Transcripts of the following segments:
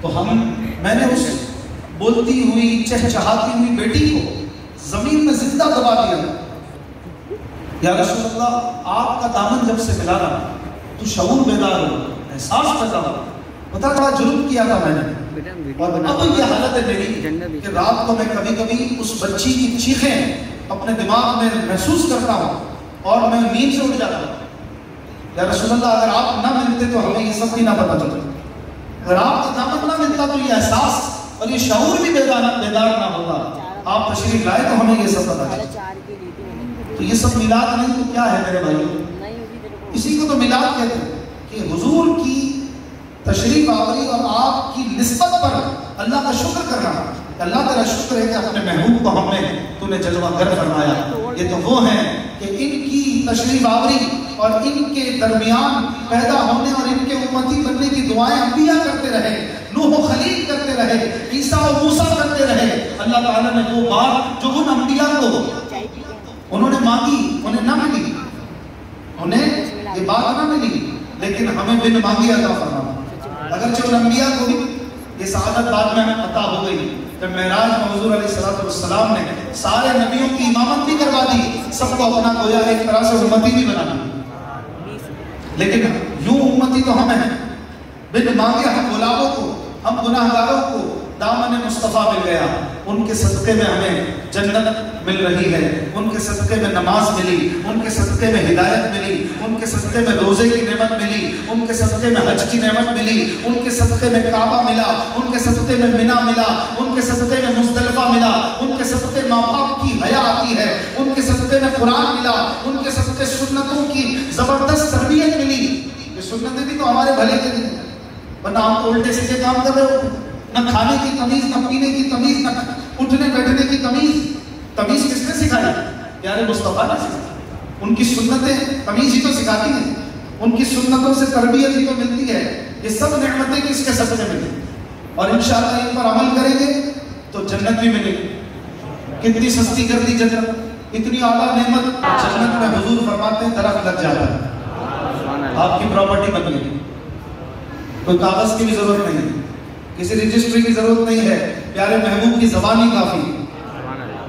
تو میں نے اس بولتی ہوئی چہچہاتی ہوئی بیٹی کو زمین میں زندہ دبا دیا. یا رسول اللہ آپ کا دامن جب سے ملا نا تو شعور بیدار ہو, احساس پیدا ہو, پتہ بڑا جرم کیا تھا میں نے. اور اب یہ حالت ہے میری کہ رات کو میں کبھی کبھی اس بچی کی چیخیں اپنے دماغ میں محسوس کرتا ہوں اور میں نیند سے اٹھ جاتا ہوں. یا رسول اللہ اگر آپ نہ ملتے تو ہمیں یہ سب بھی نہ پتا چلتا. اگر آپ کا دامن نہ ملتا تو یہ احساس اور یہ شعور بھی بیدار نہ ہوتا. آپ تشریف لائے تو ہمیں یہ سب پتا چلتا. تو یہ سب میلاد نہیں تو کیا ہے میرے بھائیو؟ اسی کو تو میلاد کہتے ہیں کہ حضور کی تشریف آوری اور آپ کی نسبت پر اللہ کا شکر کرنا. اللہ تعالیٰ شکر ہے کہ اپنے محبوب کو ہم نے تو نے جلوہ گر فرمایا. یہ تو وہ ہیں کہ ان کی تشریف آوری اور ان کے درمیان پیدا ہونے اور ان کے امتی بننے کی دعائیں انبیاء کرتے رہے, نوح و خلیل کرتے رہے, عیسیٰ و موسیٰ کرتے رہے. اللہ تعالیٰ نے وہ بات جو ان انبیاء کو انہوں نے مانگی انہیں نہ ملی, انہیں یہ بات نہ ملی, لیکن ہمیں بن مانگی عطا فرمایا. اگرچہ ان انبیاء کو بھی یہ سعادت بعد میں عطا ہو گئی کہ معراج میں حضور علیہ السلام نے سارے نبیوں کی امامت بھی کروا دی, سب کو اپنا گویا ایک طرح سے امتی بھی بنا دی. لیکن یوں امتی تو ہم ہیں, بن مانگے ہم غلاموں کو, ہم گناہگاروں کو دامن مصطفیٰ مل گیا. ان کے صدقے میں ہمیں جنت مل رہی ہے, ان کے صدقے میں نماز ملی, ان کے صدقے میں ہدایت ملی, ان کے صدقے میں روزے کی نعمت ملی, ان کے صدقے میں حج کی نعمت ملی, ان کے صدقے میں کعبہ ملا, ان کے صدقے میں منی ملا, ان کے صدقے میں مزدلفہ ملا, ان کے صدقے ماں باپ کی حیا آتی ہے, ان کے صدقے میں قرآن ملا, ان کے صدقے سنتوں کی زبردست تربیت ملی. یہ سنتیں بھی تو ہمارے بھلے کے لیے, ورنہ ہم تو الٹے سیدھے کام کر رہے ہو. نہ کھانے کی تمیز, نہ پینے کی تمیز, نہ اٹھنے بیٹھنے کی تمیز. تمیز کس نے سکھائی؟ پیارے مصطفیٰ نے سکھائی. ان کی سنتیں تمیز ہی تو سکھاتی ہیں, ان کی سنتوں سے تربیت ہی تو ملتی ہے. یہ سب نعمتیں کس کے صدقے ملی, اور انشاءاللہ ان پر عمل کریں گے تو جنت بھی ملے گی. کتنی سستی کر دی جنت, اتنی اعلیٰ نعمت. جنت میں حضور فرماتے ہیں درخت لگ جاتا ہے, آپ کی پراپرٹی بن گئی, کوئی کاغذ کی بھی ضرورت نہیں, کسی رجسٹری کی ضرورت نہیں ہے. پیارے محبوب کی زبان ہی کافی ہے,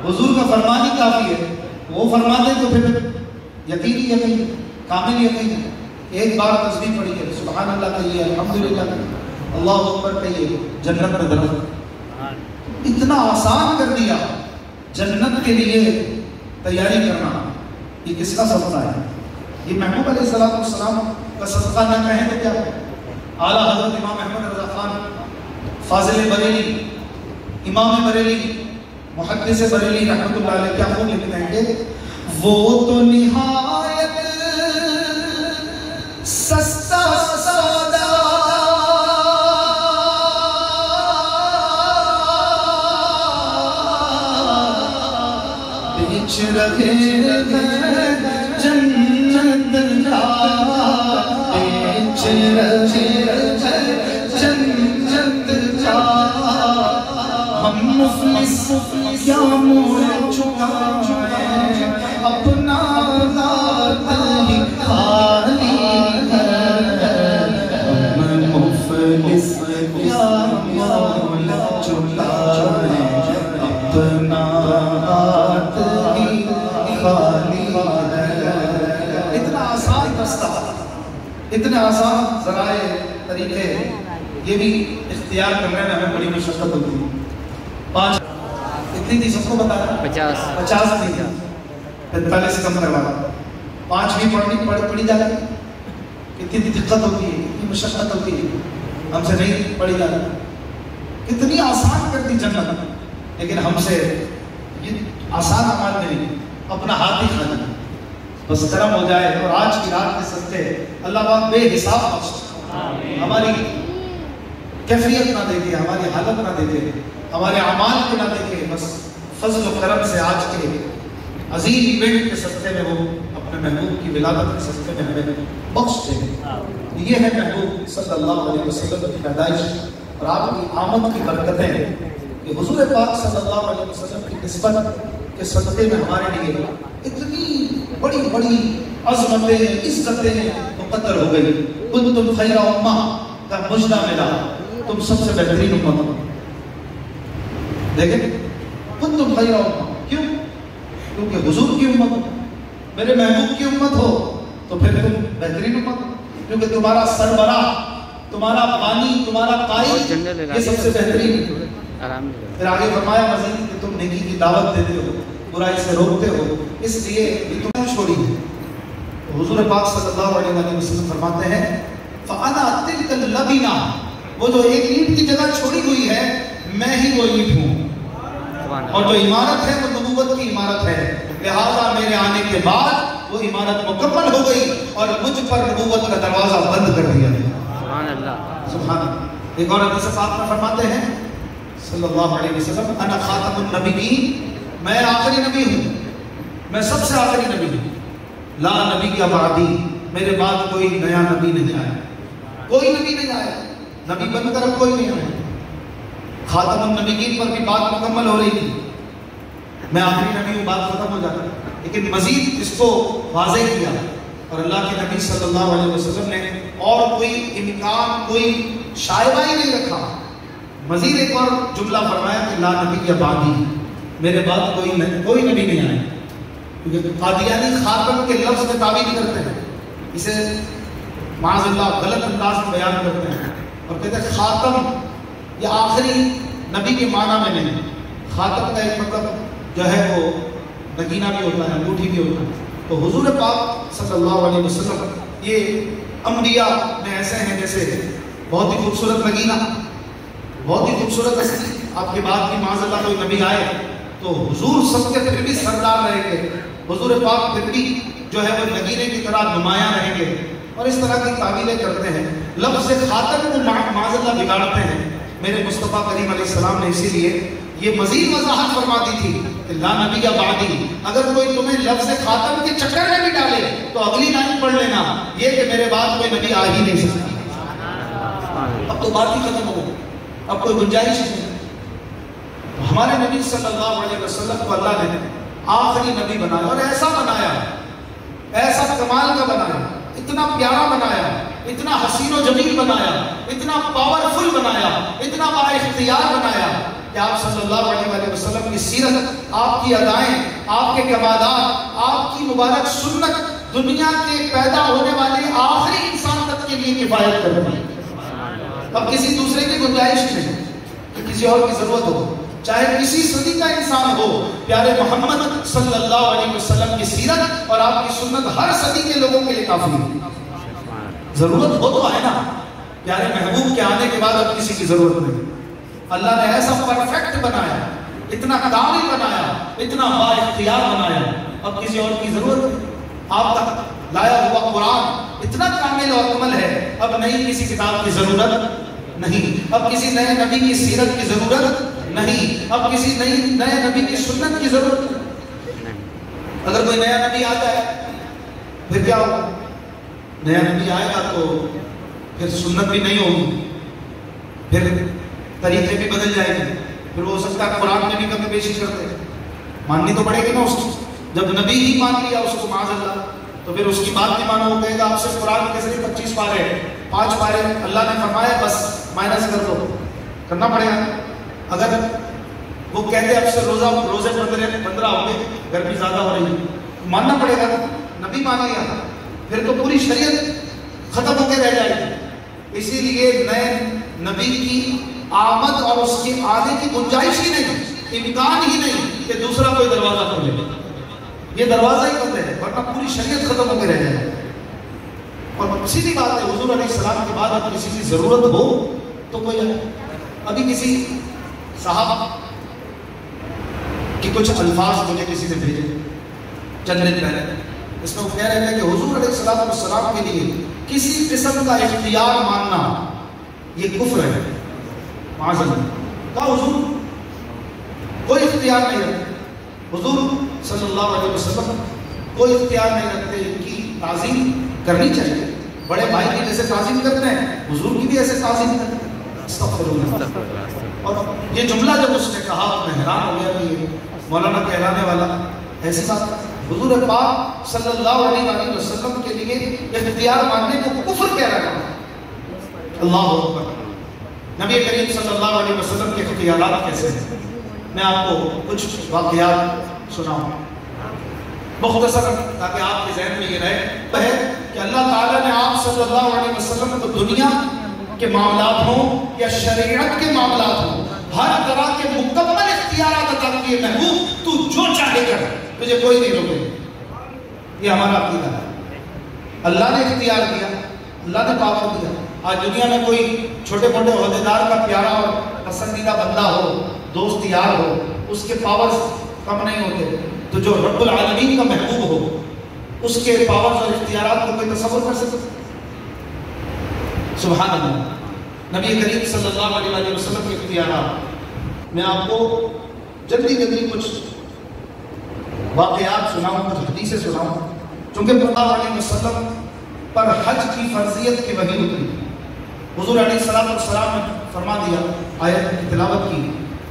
حضور کا فرمان ہی کافی ہے. وہ فرما دیں تو پھر یقینی یقین, کامل یقین ہے. ایک بار تسبیح پڑھی ہے, سبحان اللہ کہیے, الحمدللہ کہیے, اللہ اکبر کہیے, جنت میں درخت. اتنا آسان کر دیا جنت کے لیے تیاری کرنا. یہ کس کا صدقہ ہے؟ یہ محبوب علیہ السلام کا صدقہ نہ کہیں تو کیا ہے؟ اعلیٰ حضرت امام احمد رضا خان فاضل بریلی, امام بریلی, محدث بریلی رحمۃ اللہ علیہ کیا خوب لکھتے ہیں کہ وہ تو نہایت سستا سودا بیچ رہے ہیں جنت کا, بیچ رہے ہم مفلس کیا موڑ چکائیں, اپنا ذات ہی خالی ہے. ہم مفلس کیا موڑ چکائیں, اپنا ذات ہی خالی ہے. اتنا آسان رستہ, اتنے آسان ذرائع طریقے, یہ بھی اختیار کرنے میں ہمیں بڑی مشقت ہوتی ہے. 5 کتنی تھی سب کو بتایا؟ 50 نہیں تھا, 45 سے کم کروا. 5 بھی پڑھی جاتی, کتنی دقت ہوتی ہے, کتنی مشقت ہوتی ہے, ہم سے نہیں پڑھی جاتی. کتنی آسان کر دی جنت, لیکن ہم سے یہ آسان عمل نہیں, اپنا ہاتھ ہی کھانا, بس کرم ہو جائے. اور آج کی رات کے صدقے اللہ پاک بے حساب بخش, ہماری کیفیت نہ دیکھے, ہماری حالت نہ دیکھے, ہمارے اعمال کو نہ دیکھے, بس فضل و کرم سے آج کے عظیم ایونٹ کے صدقے میں وہ اپنے محبوب کی ولادت کے صدقے میں ہمیں بخش دے. یہ ہے محبوب صلی اللہ علیہ وسلم کی پیدائش اور آپ کی آمد کی برکتیں کہ حضور پاک صلی اللہ علیہ وسلم کی نسبت کے صدقے میں ہمارے لیے اتنی بڑی بڑی عظمتیں, عزتیں مقدر ہو گئی. کنتم خیر امہ کا مجدہ ملا, تم سب سے بہترین امت ہو. دیکھیں کنتم خیر امہ، کیوں؟ کیونکہ حضور کی امت ہو، میرے محبوب کی امت ہو، تو پھر تم بہترین امت ہو. کیونکہ تمہارا سربراہ، تمہارا بانی، تمہارا قائد یہ سب سے بہترین ہے. پھر آگے فرمایا مزید کہ تم نیکی کی دعوت دیتے ہو، برائی سے روکتے ہو، اس لیے یہ تمہیں چھوڑی ہے. حضور پاک صلی اللہ علیہ وسلم فرماتے ہیں فَأَنَا تِلْكَ اللَّبِنَةُ، وہ جو ایک اینٹ کی جگہ چھوڑی ہوئی ہے میں ہی وہ اینٹ ہوں، اور جو عمارت ہے وہ نبوت کی عمارت ہے. لہذا میرے آنے کے بعد وہ عمارت مکمل ہو گئی اور مجھ پر نبوت کا دروازہ بند کر دیا گیا. سبحان اللہ، سبحان اللہ. ایک اور حدیث پاک میں فرماتے ہیں صلی اللہ علیہ وسلم انا خاتم النبیین، میں آخری نبی ہوں، میں سب سے آخری نبی ہوں. لا نبی یا بعدی، میرے بعد کوئی نیا نبی نہیں آیا، کوئی نبی نہیں آیا، نبی بن کر کوئی نہیں آیا. خاتم النبیین پر بھی بات مکمل ہو رہی تھی، میں آخری نبی ہوں، بات ختم ہو جاتی. لیکن مزید اس کو واضح کیا اور اللہ کے نبی صلی اللہ علیہ وسلم نے اور کوئی امکان، کوئی شائبہ ہی نہیں رکھا. مزید ایک اور جملہ فرمایا کہ لا نبی یا بعدی، میرے بعد کوئی نبی نہیں آیا. کیونکہ قادیانی خاتم کے لفظ میں تعبیر کرتے ہیں، اسے معاذ اللہ غلط انداز میں بیان کرتے ہیں اور کہتے ہیں خاتم یہ آخری نبی کے معنی میں نہیں. خاتم کا ایک مطلب جو ہے وہ نگینہ بھی ہوتا ہے، انگوٹھی بھی ہوتا ہے. تو حضور پاک صلی اللہ علیہ وسلم یہ انبیاء میں ایسے ہیں جیسے بہت ہی خوبصورت نگینہ، بہت ہی خوبصورت ہستی. آپ کے بعد بھی معاذ اللہ کوئی نبی آئے تو حضور سب کے پھر بھی سردار رہیں گے، حضور پاک پھر بھی جو ہے وہ نگینے کی طرح نمایاں رہیں گے. اور اس طرح کی تعبیریں کرتے ہیں. لفظ خاتم کو معاذ اللہ بگاڑتے ہیں. میرے مصطفیٰ کریم علیہ السلام نے اسی لیے یہ مزید وضاحت فرما دی تھی کہ لا نبی یا بعدی. اگر کوئی تمہیں لفظ خاتم کے چکر میں بھی ڈالے تو اگلی لائن پڑھ لینا یہ کہ میرے بعد کوئی نبی آ ہی نہیں سکتا. اب تو بات ہی ختم ہو گئی، اب کوئی گنجائش نہیں. ہمارے نبی صلی اللہ علیہ وسلم کو اللہ نے آخری نبی بنایا اور ایسا بنایا، ایسا کمال کا بنایا، اتنا پیارا بنایا، اتنا حسین و جمیل بنایا، اتنا پاورفل بنایا، اتنا با اختیار بنایا کہ آپ صلی اللہ علیہ وسلم کی سیرت، آپ کی ادائیں، آپ کے کمالات، آپ کی مبارک سنت دنیا کے پیدا ہونے والے آخری انسان تک کے لیے کفایت کر رہی ہے. اب کسی دوسرے کی گنجائش نہیں کہ کسی اور کی ضرورت ہو. چاہے کسی صدی کا انسان ہو، پیارے محمد صلی اللہ علیہ وسلم کی سیرت اور آپ کی سنت ہر صدی کے لوگوں کے لیے کافی ہے. ضرورت ہو تو ہے نا، پیارے محبوب کے آنے کے بعد اب کسی کی ضرورت نہیں. اللہ نے ایسا پرفیکٹ بنایا، اتنا کامل بنایا، اتنا با اختیار بنایا، اب کسی اور کی ضرورت نہیں. آپ کا لایا ہوا قرآن اتنا کامل اور اکمل ہے، اب نہیں کسی کتاب کی ضرورت نہیں، اب کسی نئے نبی کی سیرت کی ضرورت نہیں، اب کسی نئے نبی کی سنت کی ضرورت نہیں. اگر کوئی نیا نبی آتا ہے پھر کیا ہوگا؟ نیا نبی آئے گا تو پھر سنت بھی نہیں ہوگی، پھر طریقے بھی بدل جائے گی، پھر ہو سکتا ہے قرآن میں بھی کمی بیشی کرتے ہیں. ماننی تو پڑے گی نا اس کو. جب نبی ہی مان لیا اس کو معاذ اللہ تو پھر اس کی بات نہیں مانو. وہ کہے گا آپ صرف قرآن کے صرف 25 پارے 5 پارے اللہ نے فرمایا بس مائنس کر دو، کرنا پڑے گا. اگر وہ کہتے اب سے روزے 15 ہوں گے، گرمی زیادہ ہو رہی ہے، ماننا پڑے گا. نبی مان لیا پھر تو پوری شریعت ختم ہو کے رہ جائے گی. اسی لیے نئے نبی کی آمد اور اس کے آنے کی گنجائش ہی نہیں، امکان ہی نہیں کہ دوسرا کوئی دروازہ کھولے. یہ دروازہ ہی بند ہے، ورنہ پوری شریعت ختم ہو کے رہ جائے. اور سیدھی بات ہے، حضور علیہ السلام کے بعد اگر کسی کی ضرورت ہو تو کوئی ابھی کسی صاحب کی کچھ الفاظ مجھے کسی نے بھیجے چند دن پہلے. اس میں وہ کہہ رہے ہیں کہ حضور علیہ السلام کے لیے کسی قسم کا اختیار ماننا یہ کفر ہے. معاذ اللہ. کہا حضور کوئی اختیار نہیں رکھتے، حضور صلی اللہ علیہ وسلم کوئی اختیار نہیں رکھتے. ان کی تعظیم کرنی چاہیے، بڑے بھائی کی جیسے تعظیم کرتے ہیں حضور کی بھی ایسے تعظیم کرتے ہیں. استغفر اللہ. اور یہ جملہ جب اس نے کہا میں حیران ہو گیا کہ یہ مولانا کہلانے والا ایسی بات. حضور پاک صلی اللہ علیہ وسلم کے لیے اختیار ماننے کو کفر کہہ رہا ہے. اللہ اکبر. نبی کریم صلی اللہ علیہ وسلم کے اختیارات کیسے ہیں؟ میں آپ کو کچھ واقعات سناؤں مختصر، تاکہ آپ کے ذہن میں یہ رہے کہ اللہ تعالیٰ نے آپ صلی اللہ علیہ وسلم کو دنیا کے معاملات ہوں یا شریعت کے معاملات ہوں، ہر طرح کے مکمل اختیارات عطا کیے۔ محبوب تو جو چاہے کر، تجھے کوئی نہیں روکے۔ یہ ہمارا عقیدہ ہے۔ اللہ نے اختیار دیا، اللہ نے پاور دیا۔ آج دنیا میں کوئی چھوٹے موٹے عہدیدار کا پیارا اور پسندیدہ بندہ ہو، دوست یار ہو، اس کے پاورز کم نہیں ہوتے، تو جو رب العالمین کا محبوب ہو اس کے پاورز اور اختیارات کو کوئی تصور کر سکتا؟ سبحان اللہ۔ نبی کریم صلی اللہ علیہ وسلم کے اختیارات میں آپ کو جلدی کچھ واقعات سناؤں، کچھ حدیثیں سناؤں، چونکہ صلی اللہ علیہ وسلم پر حج کی فرضیت کی وحی اتری۔ حضور علیہ السلام نے فرما دیا، آیت کی تلاوت کی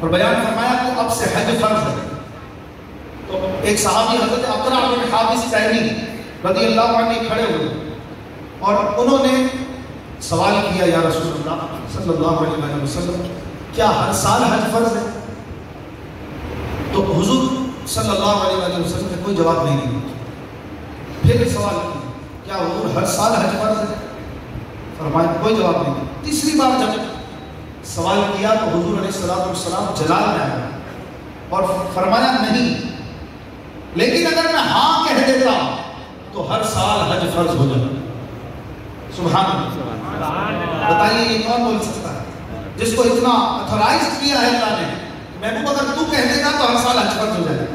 اور بیان فرمایا کہ اب سے حج فرض ہے۔ تو ایک صحابی حضرت اقرع بن حابس طیری رضی اللہ عنہ کھڑے ہوئے اور انہوں نے سوال کیا، یا رسول اللہ صلی اللہ علیہ وسلم کیا ہر سال حج فرض ہے؟ تو حضور صلی اللہ علیہ وسلم نے کوئی جواب نہیں دیا۔ پھر سوال کیا، کیا حضور ہر سال حج فرض ہے؟ فرمایا کوئی جواب نہیں دیا۔ تیسری بار جب سوال کیا تو حضور علیہ السلام جلال میں آیا اور فرمایا نہیں، لیکن اگر میں ہاں کہہ دیتا تو ہر سال حج فرض ہو جائے۔ سبحان اللہ۔ بتائیے یہ کون بول سکتا ہے جس کو اتنا اتھورائز کیا ہے اللہ نے؟ محبوب اگر تو کہہ دے گا تو ہر سال حج فرض ہو جائے،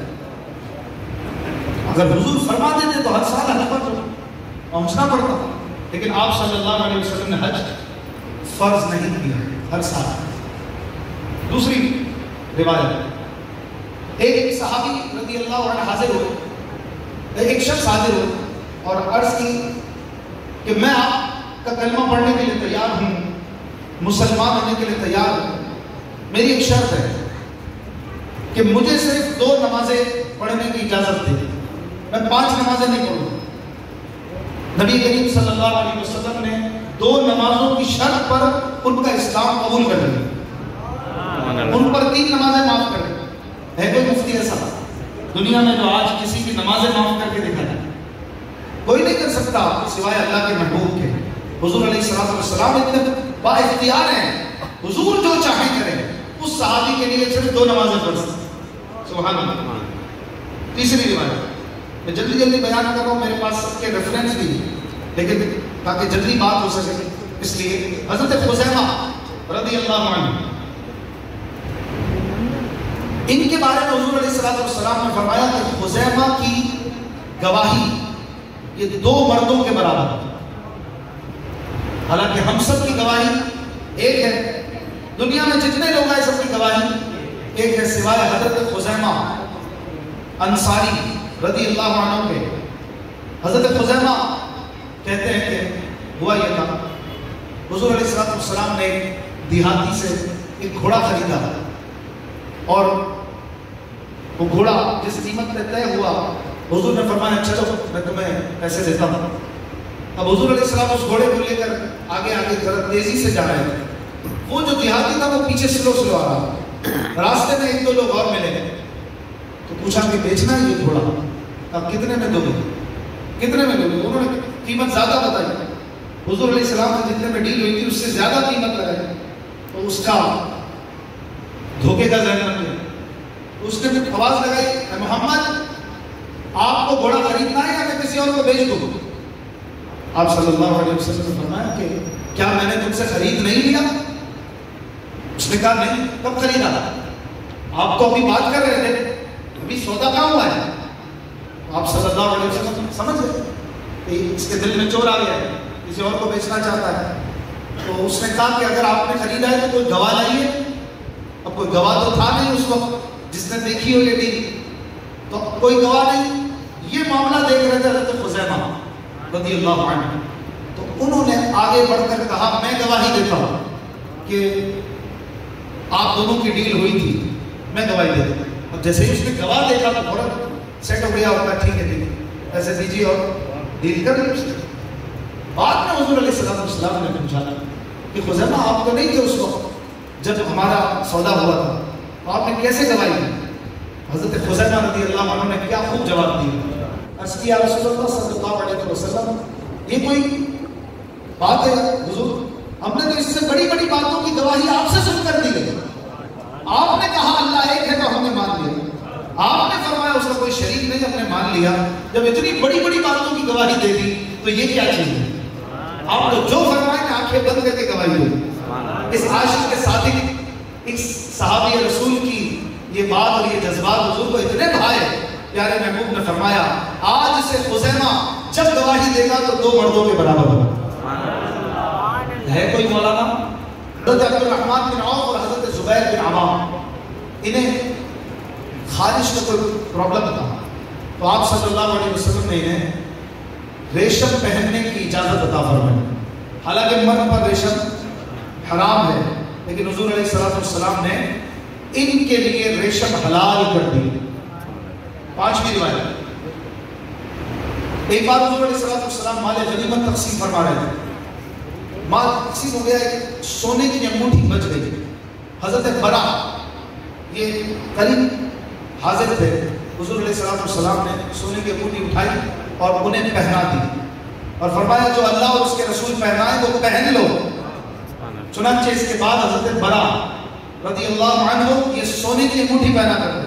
اگر حضور فرما دیتے تو ہر سال حج فرض ہو جائے، پہنچنا پڑتا۔ لیکن آپ صلی اللہ علیہ وسلم نے حج فرض نہیں کیا ہر سال۔ دوسری روایت، ایک صحابی رضی اللہ عنہ حاضر ہوئے، ایک شخص حاضر ہوئے اور عرض کی کہ میں آپ کا کلمہ پڑھنے کے لیے تیار ہوں، مسلمان ہونے کے لیے تیار ہوں، میری ایک شرط ہے کہ مجھے صرف 2 نمازیں پڑھنے کی اجازت دے، میں 5 نمازیں نہیں پڑھوں۔ نبی کریم صلی اللہ علیہ وسلم نے 2 نمازوں کی شرط پر ان کا اسلام قبول کر لیا، ان پر 3 نمازیں معاف کر دی۔ ہے کوئی مفتی ایسا دنیا میں جو آج کسی کی نمازیں معاف کر کے دکھائے؟ کوئی نہیں کر سکتا سوائے اللہ کے محبوب کے۔ حضور علیہ السلام اتنے با اختیار ہیں، حضور جو چاہیں کریں۔ اس صحابی کے لیے صرف 2 نمازیں پڑھ سکتے۔ سبحان اللہ۔ تیسری روایت میں جلدی بیان کر رہا ہوں، میرے پاس سب کے ریفرنس بھی، لیکن تاکہ جلدی بات ہو سکے اس لیے حضرت خزیمہ رضی اللہ عنہ، ان کے بارے میں حضور علیہ السلام نے فرمایا کہ خزیمہ کی گواہی یہ 2 مردوں کے برابر ہے۔ حالانکہ ہم سب کی گواہی ایک ہے، دنیا میں جتنے لوگ ہیں سب کی گواہی ایک ہے سوائے حضرت خزیمہ انصاری رضی اللہ عنہ کے۔ حضرت خزیمہ کہتے ہیں کہ ہوا یہ تھا، حضور علیہ السلام نے دیہاتی سے ایک گھوڑا خریدا اور وہ گھوڑا جس قیمت پہ طے ہوا، حضور نے فرمایا چلو میں تمہیں پیسے دیتا ہوں۔ اب حضور علیہ السلام اس گھوڑے کو لے کر آگے ذرا تیزی سے جا رہے تھے، وہ جو دیہاتی تھا وہ پیچھے سلو آ رہا۔ راستے میں 1-2 لوگ اور ملے تو پوچھا کہ بیچنا ہے یہ گھوڑا؟ اب کتنے میں دو گے؟ کتنے میں دو گے؟ انہوں نے قیمت زیادہ بتائی۔ حضور علیہ السلام سے جتنے میں ڈیل ہوئی تھی اس سے زیادہ قیمت لگائی، تو اس کا دھوکے کا ذہن بن گیا۔ اس نے پھر آواز لگائی، اے محمد آپ کو گھوڑا خریدنا ہے یا میں کسی اور کو بیچ دوں؟ آپ صلی اللہ علیہ وسلم نے فرمایا کہ کیا میں نے تم سے خرید نہیں لیا؟ اس نے کہا نہیں، کب خریدا؟ آپ تو ابھی بات کر رہے تھے، ابھی سودا کہاں ہوا ہے؟ آپ صلی اللہ علیہ وسلم سمجھ گئے کہ اس کے دل میں چور آ گیا ہے، کسی اور کو بیچنا چاہتا ہے۔ تو اس نے کہا کہ اگر آپ نے خریدا ہے تو کوئی گواہ لائیے۔ اب کوئی گواہ تو تھا نہیں اس وقت جس نے دیکھی ہو یہ ڈیل، تو کوئی گواہ نہیں۔ یہ معاملہ دیکھ رہے تھے حضرت خزیمہ رضی اللہ عنہ، تو انہوں نے آگے بڑھ کر کہا میں گواہی دیتا ہوں کہ آپ دونوں کی ڈیل ہوئی تھی، میں گواہی دیتا ہوں۔ اور جیسے ہی اس نے گواہ دیکھا تو فوراً سیٹ ہو گیا، ہوتا ٹھیک ہے ٹھیک ہے ایسے دیجیے اور ڈیل کر لی اس نے۔ بعد میں حضور علیہ السلام نے پوچھا کہ خزیمہ آپ تو نہیں تھے اس وقت، جب ہمارا سودا ہوا تھا تو آپ نے کیسے گواہی دی؟ حضرت خزیمہ رضی اللہ عنہ نے کیا خوب جواب دیا. عرض کیا رسول اللہ صلی اللہ علیہ وسلم یہ کوئی بات ہے حضور؟ ہم نے تو اس سے بڑی بڑی باتوں کی گواہی آپ سے سن کر دی ہے. آپ نے کہا اللہ ایک ہے تو ہم نے مان لیا. آپ نے فرمایا اس کا کوئی شریک نہیں، ہم نے مان لیا. جب اتنی بڑی بڑی باتوں کی گواہی دے دی تو یہ کیا چیز ہے؟ آپ لوگ جو فرمائیں کہ آنکھیں بند کر کے گواہی دو. اس عاشق کے صادق اس صحابی رسول کی یہ بات اور یہ جذبات حضور کو اتنے بھائے، پیارے محبوب نے فرمایا آج سے خزیمہ جب گواہی دے گا تو 2 مردوں کے برابر ہوگا. ہے کوئی مولانا؟ حضرت عبد الرحمن بن عوف اور حضرت زبیر بن عوام، انہیں خارش کا کوئی پرابلم تھا تو آپ صلی اللہ علیہ وسلم نے انہیں ریشم پہننے کی اجازت عطا فرمائی. حالانکہ مرد پر ریشم حرام ہے، لیکن حضور علیہ السلام نے ان کے لیے ریشم حلال کر دی. 5ویں روایت، ایک بار حضور علیہ السلام مال غنیمت تقسیم فرما رہے تھے. مال تقسیم ہو گیا، ایک سونے کی انگوٹھی بچ گئی. حضرت برا یہ قریب حاضر تھے. حضور علیہ السلام نے سونے کی انگوٹھی اٹھائی اور انہیں پہنا دی اور فرمایا جو اللہ اور اس کے رسول پہنائے وہ پہن لو. چنانچہ اس کے بعد حضرت برا رضی اللہ عنہ یہ سونے کی انگوٹھی پہنا کرتے.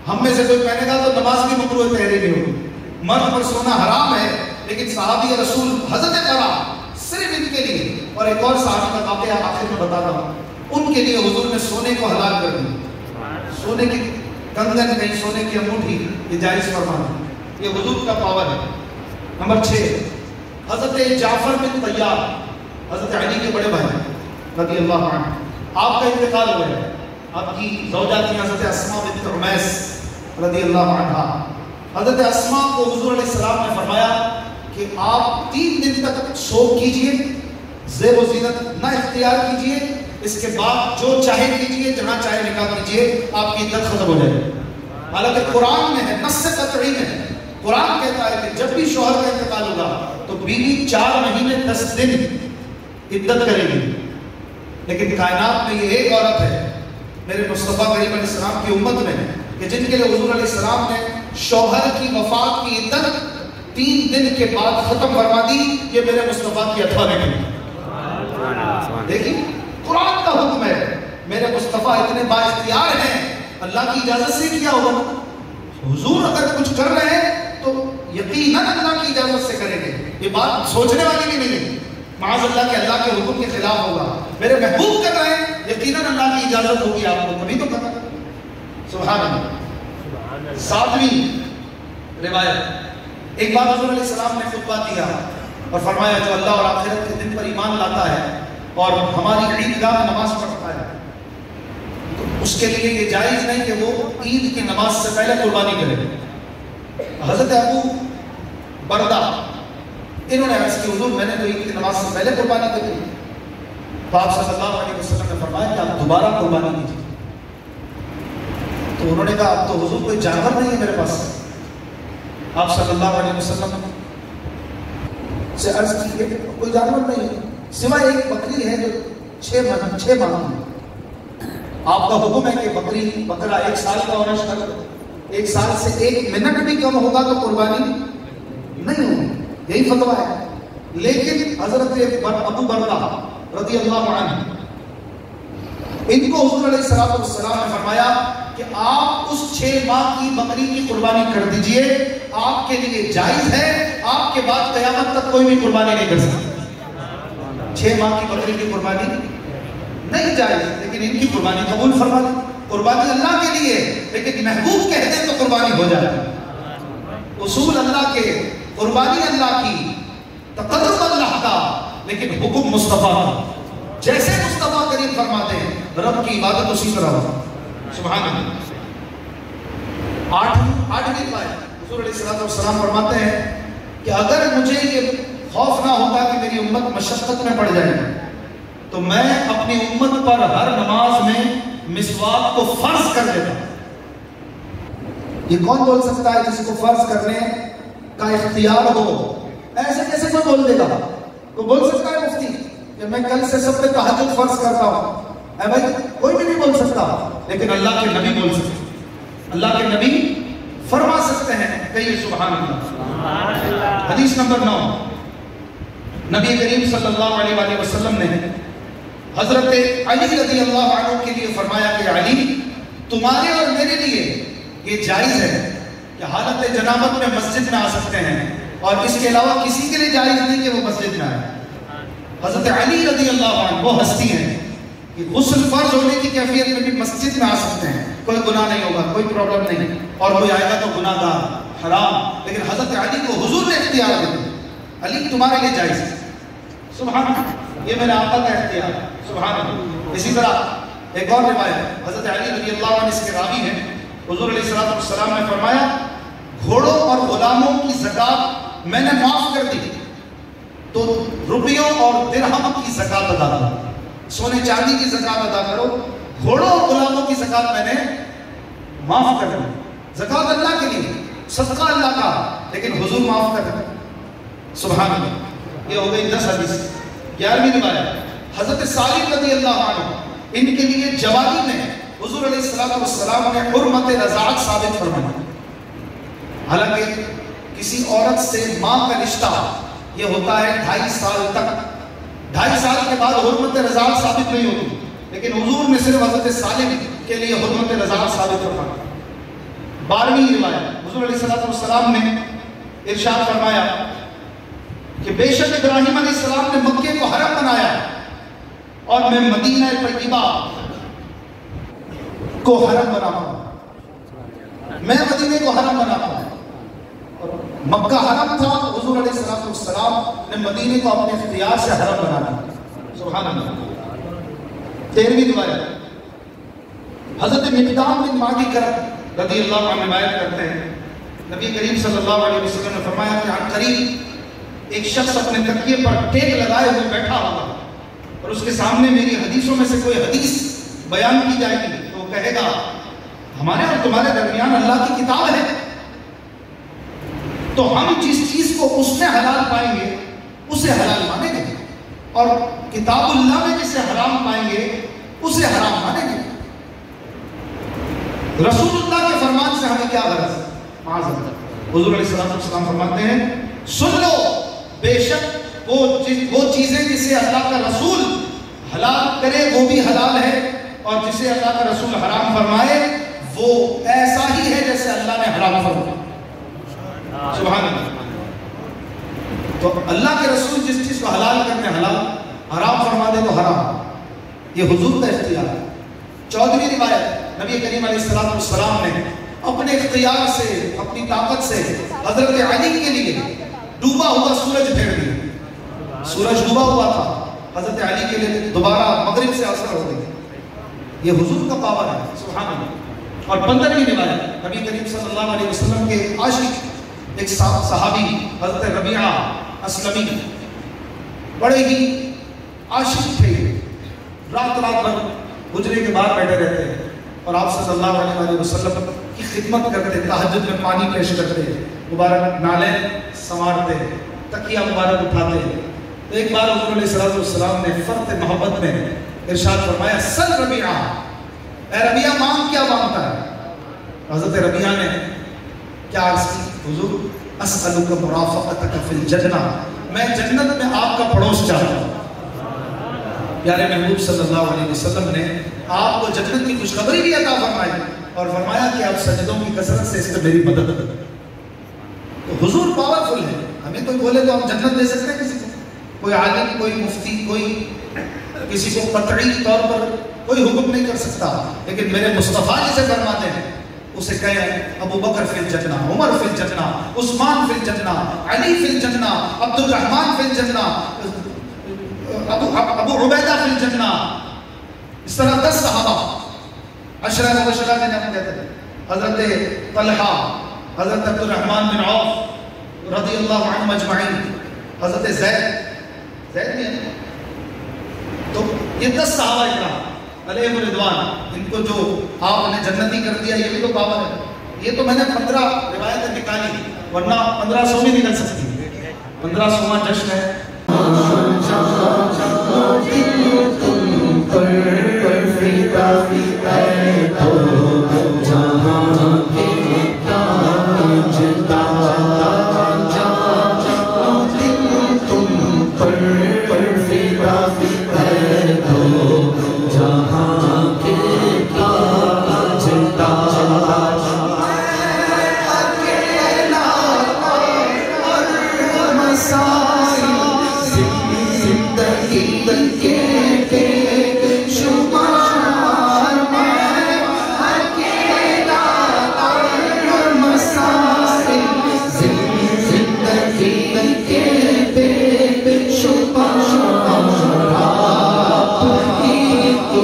ہم میں سے کوئی پہنے گا تو نماز بھی مکروہ تحریمی ہوگی. مرد پر سونا حرام ہے، لیکن صحابی رسول حضرت برا صرف ان کے لیے، اور ایک اور صحابی کا واقعہ آخر میں بتا رہا ہوں، ان کے لیے حضور نے سونے کو حلال کر دیا. سونے کی کنگن نہیں، سونے کی انگوٹھی یہ جائز فرمانا، یہ حضور کا پاور ہے. نمبر 6، حضرت جعفر بن طیار حضرت علی کے بڑے بھائی رضی اللہ عنہ، آپ کا انتقال ہوا ہے. آپ کی زوجہ تھی حضرت اسماء بنت عمیس رضی اللہ عنہا. حضرت اسماء کو حضور علیہ السلام نے فرمایا کہ آپ 3 دن تک سوگ کیجئے، زیب و زینت نہ اختیار کیجئے، اس کے بعد جو چاہے کیجئے، جہاں چاہے نکاح کیجئے، آپ کی عدت ختم ہو جائے. حالانکہ قرآن میں ہے، نص قطعی میں قرآن کہتا ہے کہ جب بھی شوہر کا انتقال ہوگا تو بیوی 4 مہینے 10 دن عدت کرے گی. لیکن کائنات میں یہ ایک عورت ہے میرے مصطفیٰ کریم علیہ السلام کی امت میں کہ جن کے لیے حضور علیہ السلام نے شوہر کی وفات کی عدت 3 دن کے بعد ختم فرما دی. یہ میرے مصطفیٰ کی اتھارٹی. دیکھیں قرآن کا حکم ہے. میرے مصطفیٰ اتنے با اختیار ہیں، اللہ کی اجازت سے کیا ہوگا. حضور اگر کچھ کر رہے ہیں تو یقیناً اللہ کی اجازت سے کریں گے. یہ بات سوچنے والی بھی نہیں ہے معاذ اللہ کہ اللہ کے حکم کے خلاف ہوگا. میرے محبوب کر رہے ہیں، یقیناً اللہ کی اجازت ہوگی آپ کو، تبھی تو کرنا. سبحان اللہ. 7ویں روایت، ایک بار حضور علیہ السلام نے خطبہ دیا اور فرمایا جو اللہ اور آخرت کے دن پر ایمان لاتا ہے اور ہماری عیدگاہ میں نماز پڑھتا ہے تو اس کے لیے یہ جائز نہیں کہ وہ عید کی نماز سے پہلے قربانی کرے. حضرت ابو بردہ انہوں نے عرض کی حضور میں نے تو عید کی نماز سے پہلے قربانی کر دی. تو آپ صلی اللہ علیہ وسلم نے فرمایا کہ آپ دوبارہ قربانی کیجیے. تو انہوں نے کہا اب تو حضور کوئی جانور نہیں ہے میرے پاس. آپ صلی اللہ علیہ وسلم سے عرض کی کہ کوئی جانور نہیں ہے سوائے ایک بکری ہے جو 6 ماہ ہے. آپ کا حکم ہے کہ بکرا 1 سال کا ہونا شرط ہے. 1 سال سے 1 منٹ بھی کم ہوگا تو قربانی نہیں ہوگی، یہی فتویٰ ہے. لیکن حضرت ابو بردہ رضی اللہ عنہ ان کو حضور علیہ السلام نے فرمایا کہ آپ اس 6 ماہ کی بکری کی قربانی کر دیجئے، آپ کے لیے جائز ہے. آپ کے بعد قیامت تک کوئی بھی قربانی نہیں کر سکتا. 6 ماہ کی بکری کی قربانی نہیں جائز، لیکن ان کی قربانی قبول فرما دی. قربانی اللہ کے لیے، لیکن محبوب کہتے ہیں تو قربانی ہو جائے. اصول اللہ کے، قربانی اللہ کی، تقرب اللہ کا، لیکن حکم مصطفیٰ کا. جیسے مصطفیٰ کریم فرماتے ہیں رب کی عبادت اسی طرح ہو. سبحان اللہ. 8ویں روایت حضور علیہ السلام فرماتے ہیں کہ اگر مجھے یہ خوف نہ ہوتا کہ میری امت مشقت میں پڑ جائے تو میں اپنی امت پر ہر نماز میں مسواک کو فرض کر دیتا. یہ کون بول سکتا ہے جس کو فرض کرنے کا اختیار ہو؟ ایسے کیسے کوئی بول دے گا؟ کوئی بول سکتا ہے مفتی کہ میں کل سے سب پہ تہجد فرض کرتا ہوں؟ اے بھائی کوئی بھی نہیں بول سکتا، لیکن اللہ کے نبی بول سکتے ہیں، اللہ کے نبی فرما سکتے ہیں، کہیے سبحان اللہ۔ حدیث نمبر 9، نبی کریم صلی اللہ علیہ وآلہ وسلم نے حضرت علی رضی اللہ عنہ کے لیے فرمایا کہ علی تمہارے اور میرے لیے یہ جائز ہے کہ حالت جنابت میں مسجد میں آ سکتے ہیں، اور اس کے علاوہ کسی کے لیے جائز نہیں کہ وہ مسجد میں آئے۔ حضرت علی رضی اللہ عنہ وہ ہستی ہیں کہ غسل فرض ہونے کی کیفیت میں بھی مسجد میں آ سکتے ہیں، کوئی گناہ نہیں ہوگا، کوئی پرابلم نہیں، اور کوئی آئے گا تو گناہ گار حرام، لیکن حضرت علی کو حضور نے اختیار دے دیا، علی تمہارے لیے جائز ہے۔ سبحان اللہ، یہ میرے آقا کا اختیار ہے، سبحان اللہ۔ اسی طرح ایک اور روایت، حضرت علی رضی اللہ عنہ اس کے راوی ہیں، حضور علیہ السلام نے فرمایا گھوڑوں اور غلاموں کی زکوٰۃ میں نے معاف کر دی، تو روپیوں اور درہم کی زکوٰۃ ادا کرو، سونے چاندی کی زکوٰۃ ادا کرو، گھوڑوں اور غلاموں کی زکوٰۃ میں نے معاف کر دی۔ زکوٰۃ اللہ کے لیے، صدقہ اللہ کا، لیکن حضور معاف کر دیں، سبحان اللہ۔ یہ ہو گئی 10 حدیث۔ 11ویں روایت، حضرت سالم رضی اللہ عنہ، ان کے لیے جوانی میں حضور علیہ السلام نے حرمت رضاعت ثابت فرمائی۔ حالانکہ کسی عورت سے ماں کا رشتہ یہ ہوتا ہے 2.5 سال تک، 2.5 سال کے بعد حرمت رضاعت ثابت نہیں ہوتی، لیکن حضور نے صرف حضرت سالم کے لیے حرمت رضاعت ثابت فرمائی۔ 12ویں روایت، حضور علیہ السلام نے ارشاد فرمایا کہ بے شک ابراہیم علیہ السلام نے مکے کو حرم بنایا اور میں مدینہ طیبہ کو حرم بناؤں، میں مدینہ کو حرم بناؤں، اور مکہ حرم تھا، حضور علیہ السلام نے مدینہ کو اپنے اختیار سے حرم بنانا، سبحان اللہ۔ 13ویں روایت، حضرت مقدام بن معدی کرب رضی اللہ عنہ روایت کرتے ہیں، نبی کریم صلی اللہ علیہ وسلم نے فرمایا کہ عن قریب ایک شخص اپنے تکیے پر ٹیک لگائے ہوئے بیٹھا ہوگا، اور اس کے سامنے میری حدیثوں میں سے کوئی حدیث بیان کی جائے گی تو وہ کہے گا ہمارے اور تمہارے درمیان اللہ کی کتاب ہے، تو ہم جس چیز کو اس میں حلال پائیں گے اسے حلال مانیں گے، اور کتاب اللہ میں جسے حرام پائیں گے اسے حرام مانیں گے۔ رسول اللہ کے فرمان سے ہمیں کیا غرض ہے؟ معاذ اللہ۔ حضور علیہ السلام فرماتے ہیں سن لو، بے شک وہ چیزیں جسے اللہ کا رسول حلال کرے وہ بھی حلال ہے، اور جسے اللہ کا رسول حرام فرمائے وہ ایسا ہی ہے جیسے اللہ نے حرام فرمایا، سبحان اللہ۔ تو اللہ کے رسول جس چیز کو حلال کرنے حلال، حرام فرما دے تو حرام، یہ حضور کا اختیار ہے۔ 14ویں روایت، نبی کریم علیہ السلام نے اپنے اختیار سے، اپنی طاقت سے حضرت علی کے لیے ڈوبا ہوا سورج پھیر دیا، سورج ڈوبا ہوا تھا، حضرت علی کے لیے دوبارہ مغرب سے اثر ہو گئی، یہ حضور کا پاور ہے، سبحان اللہ۔ اور 15ویں روایت، نبی کریم صلی اللہ علیہ وسلم کے عاشق ایک صحابی حضرت ربیعہ اسلمی بڑے ہی عاشق تھے، رات بھر حجرے کے باہر بیٹھے رہتے ہیں اور آپ صلی اللہ علیہ وسلم کی خدمت کرتے، تہجد میں پانی پیش کرتے، مبارک نالے سنوارتے، تکیہ مبارک اٹھاتے۔ تو ایک بار حضور علیہ السلام نے فرط محبت میں ارشاد فرمایا سل ربیعہ، اے ربیعہ مانگ، کیا مانگتا ہے؟ حضرت ربیعہ نے کیا عرض کی؟ حضور اسألک مرافقتک فی الجنہ، میں جنت میں آپ کا پڑوس چاہتا ہوں۔ پیارے محبوب صلی اللہ علیہ وسلم نے آپ کو جنت کی خوشخبری بھی عطا فرمائی اور فرمایا کہ آپ سجدوں کی کثرت سے اس سے میری مدد کریں۔ تو حضور پاورفل ہے، ہمیں کوئی بولے تو ہم جنت دے سکتے ہیں کسی کو، کوئی عالم، کوئی مفتی، کوئی کسی کو قطعی طور پر کوئی حکم نہیں کر سکتا، لیکن میرے مصطفیٰ جسے فرماتے ہیں اسے کہیں ابو بکر فی الجنہ، عمر فی الجنہ، عثمان فی الجنہ، علی فی الجنہ، عبد الرحمن فی الجنہ، ابو عبیدہ فی الجنہ، اس طرح 10 صحابہ عشرہ مبشرہ کے نام کہتے ہیں، حضرت طلحہ، حضرت عبد الرحمن بن عوف رضی اللہ عنہ مجمعین، حضرت زید بھی ہیں۔ تو یہ 10 صحابہ اکرام علیہ الرضوان، ان کو جو آپ نے جنتی کر دیا، یہ بھی تو پاور ہے۔ یہ تو میں نے 15 روایتیں نکالی، ورنہ 1500 بھی نکل سکتی، 1500واں جشن ہے۔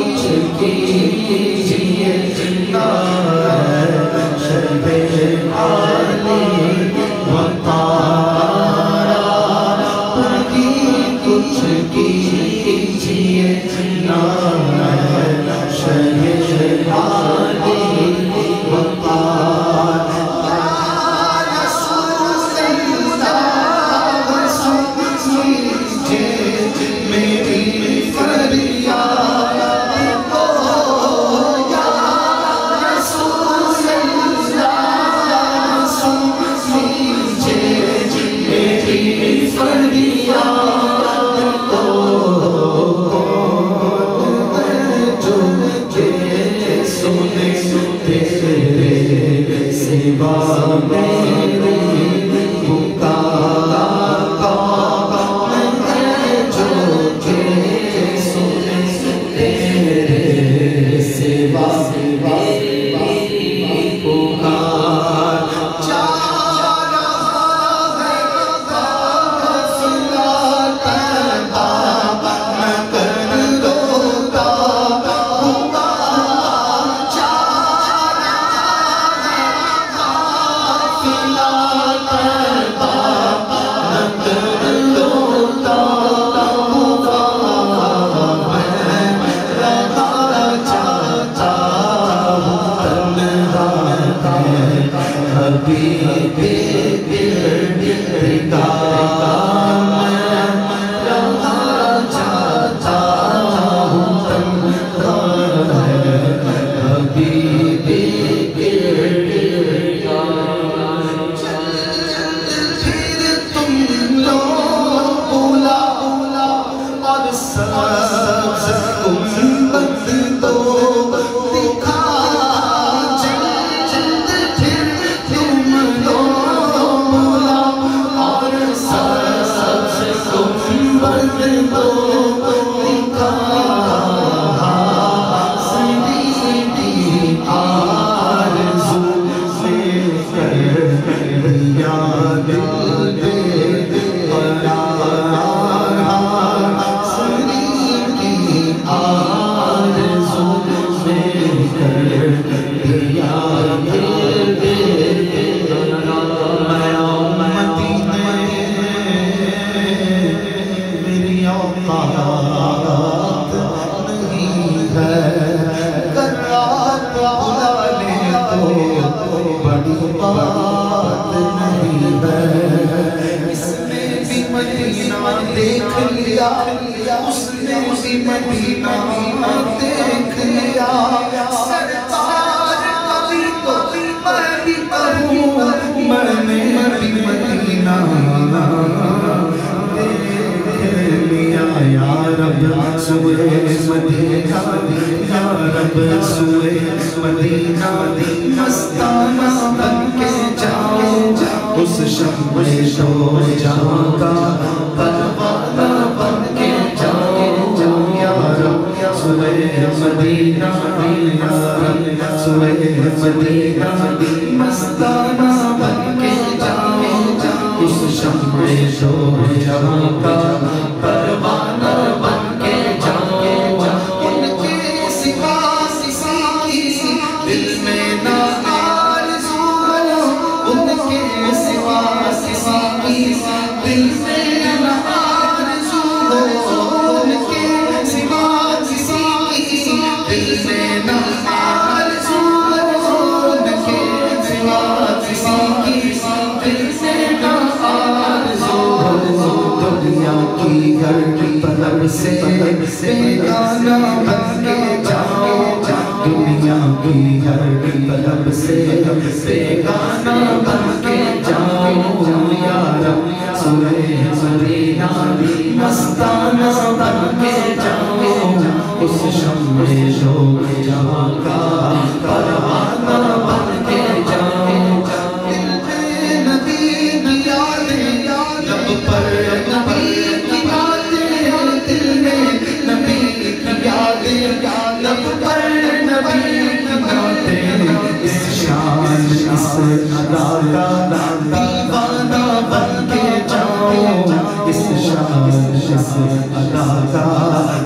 کچھ کیجیے شرب عالی وقارا کچھ کیجیے شرب عالی وقارا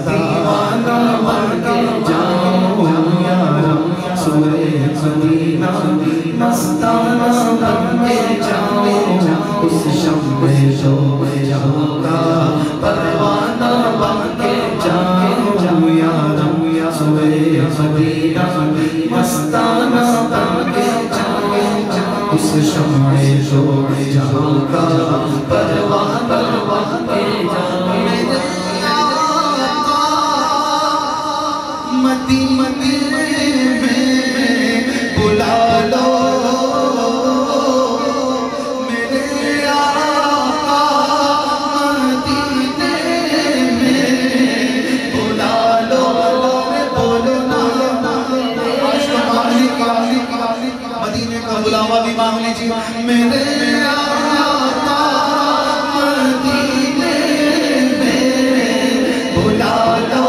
دیوانہ بن کے مدینہ مستانہ بن کے جائے اس شمع شوق جہاں کا پروانہ بن کے جائے مدینے میں بلا لو میرے آقا مدینے میں بلا لو بولو نا مدینے کا بلاوا بھی مانگ لیجیے میرے آقا مدینے میں بلا لو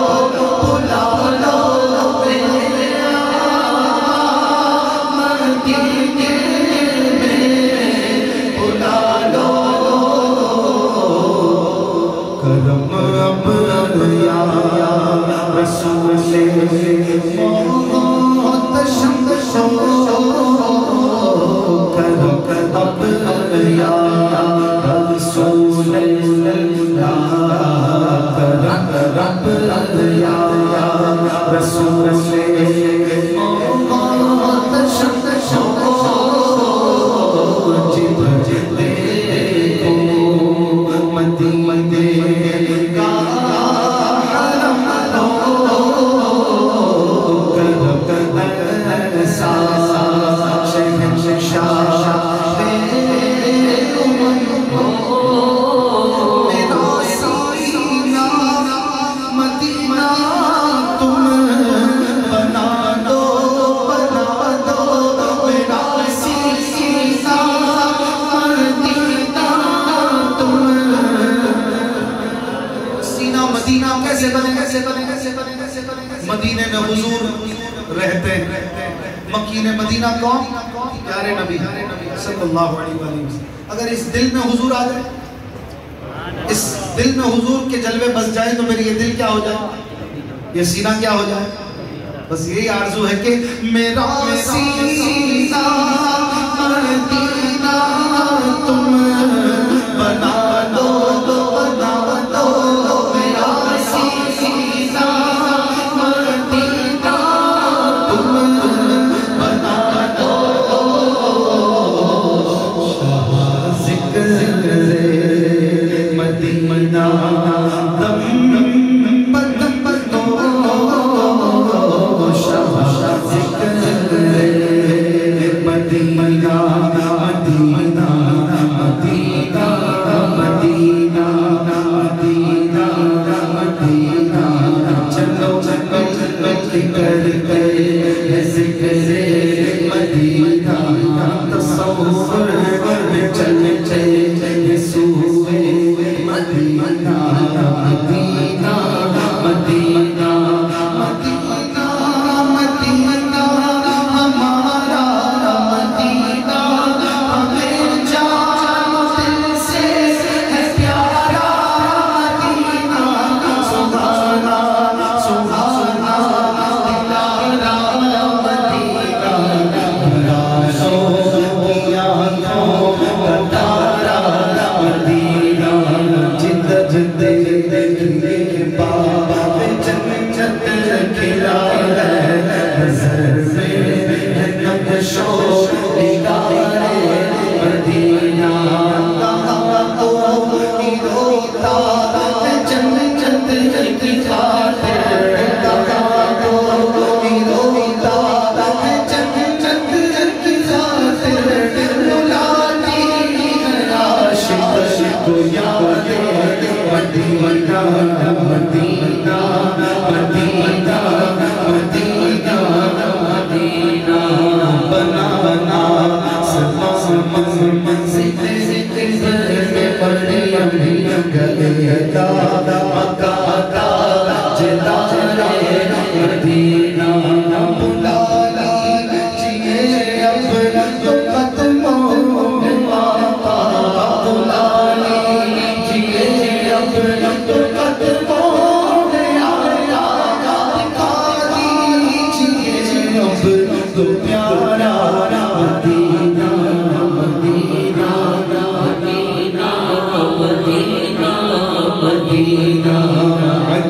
مدینے میں حضور رہتے ہیں مکین مدینہ کون؟ پیارے نبی صلی اللہ علیہ وسلم. اگر اس دل میں حضور آ جائے اس دل میں حضور کے جلوے بس جائے تو میری یہ دل کیا ہو جائے یہ سینہ کیا ہو جائے بس یہی آرزو ہے کہ میرا سینہ مدینہ تم بنا دو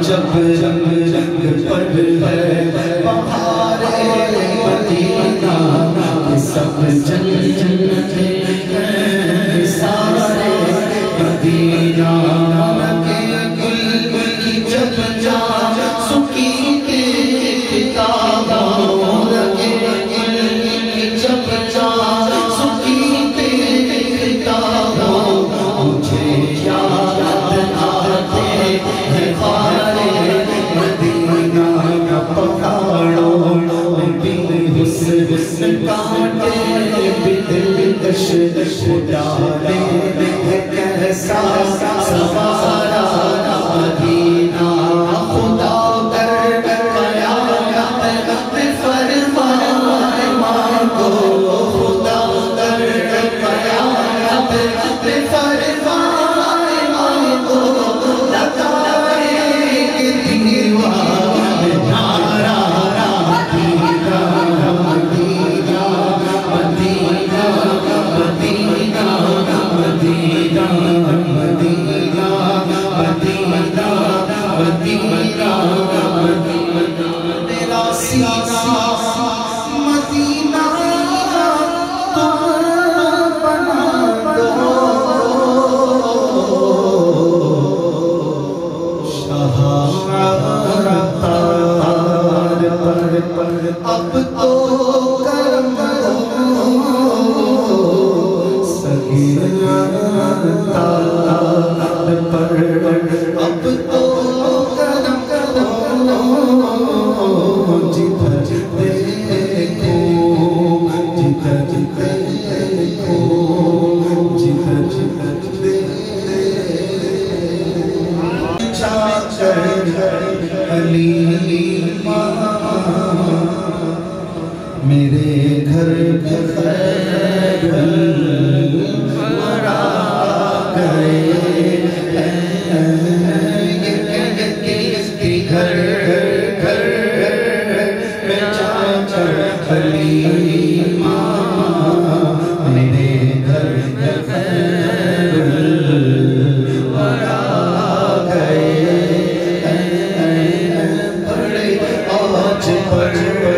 جب رنگ پر ہے جنت ہے سارے مدینہ کے گل کی جب جا سکی کے کتابوں کے گل کی جب جا سکی کے کتابوں مجھے یاد آتے ہیں خارے مدینہ کا پکاڑو حسن کانٹے دلکش ڈالے کیسا سوارا مدینہ خدا کر قیامت میں فرمان مانگو خدا کر قیامت میں فرمان مانگو لگائے کہ دیوار نعرہ میرا سینہ مدینہ تم بنا دو شہادت پر اب تو کرم سگیرت پر اب تو میرے گھر خیر مرا گئے گھر گھر میں چاچا حلیمہ میرے گھر خیر مرا گئے بڑے آج بڑے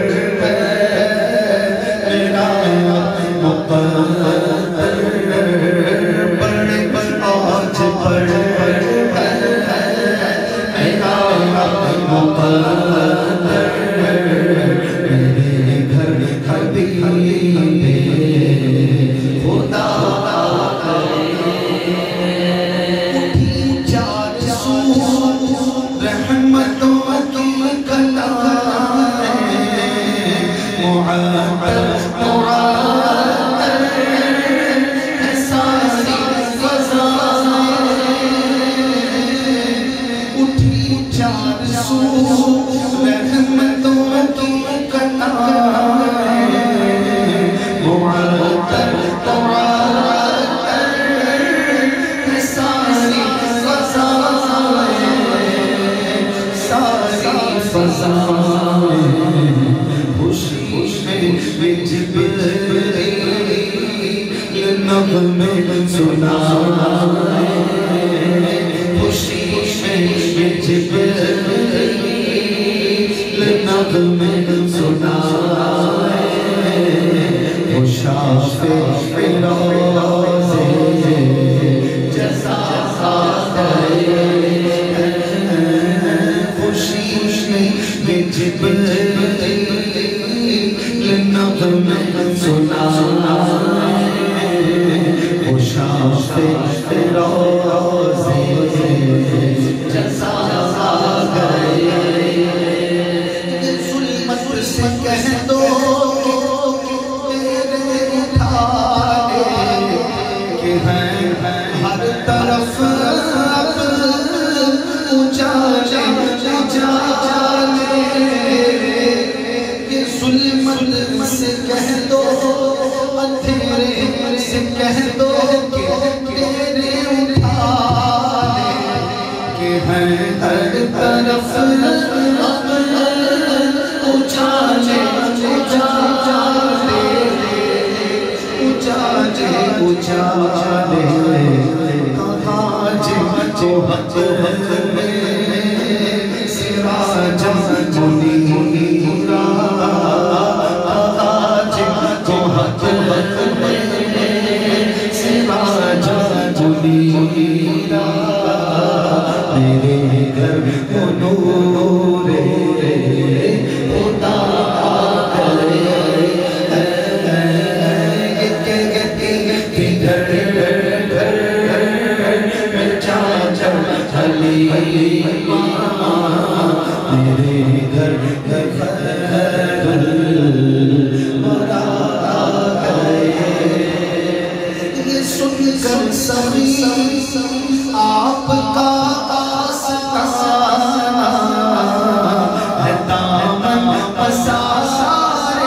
پسارے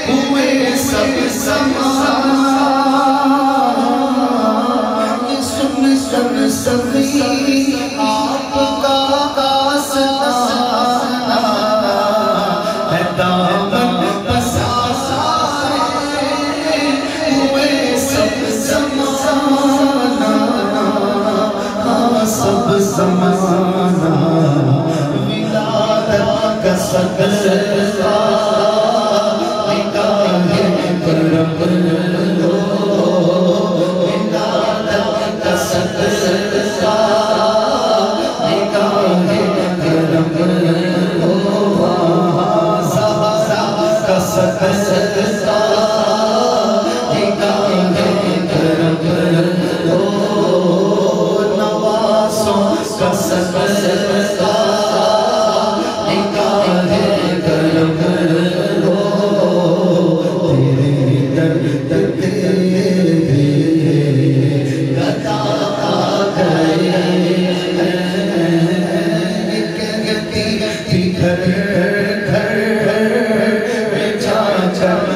ہوئے سب زمان سن سن سبھی آپ کا داستان ہے دامن پسارے ہوئے سب زمانہ سب زمانہ ولادت کا صدقہ نگاہ کرم لو ولادت کا صدقہ نگاہ کرم لو زہرا کا صدقہ نگاہ کرم لو نوازوں کا صدقہ نگاہ کرم لو تیرے درد گدا گئے گھر گھر میں جا جا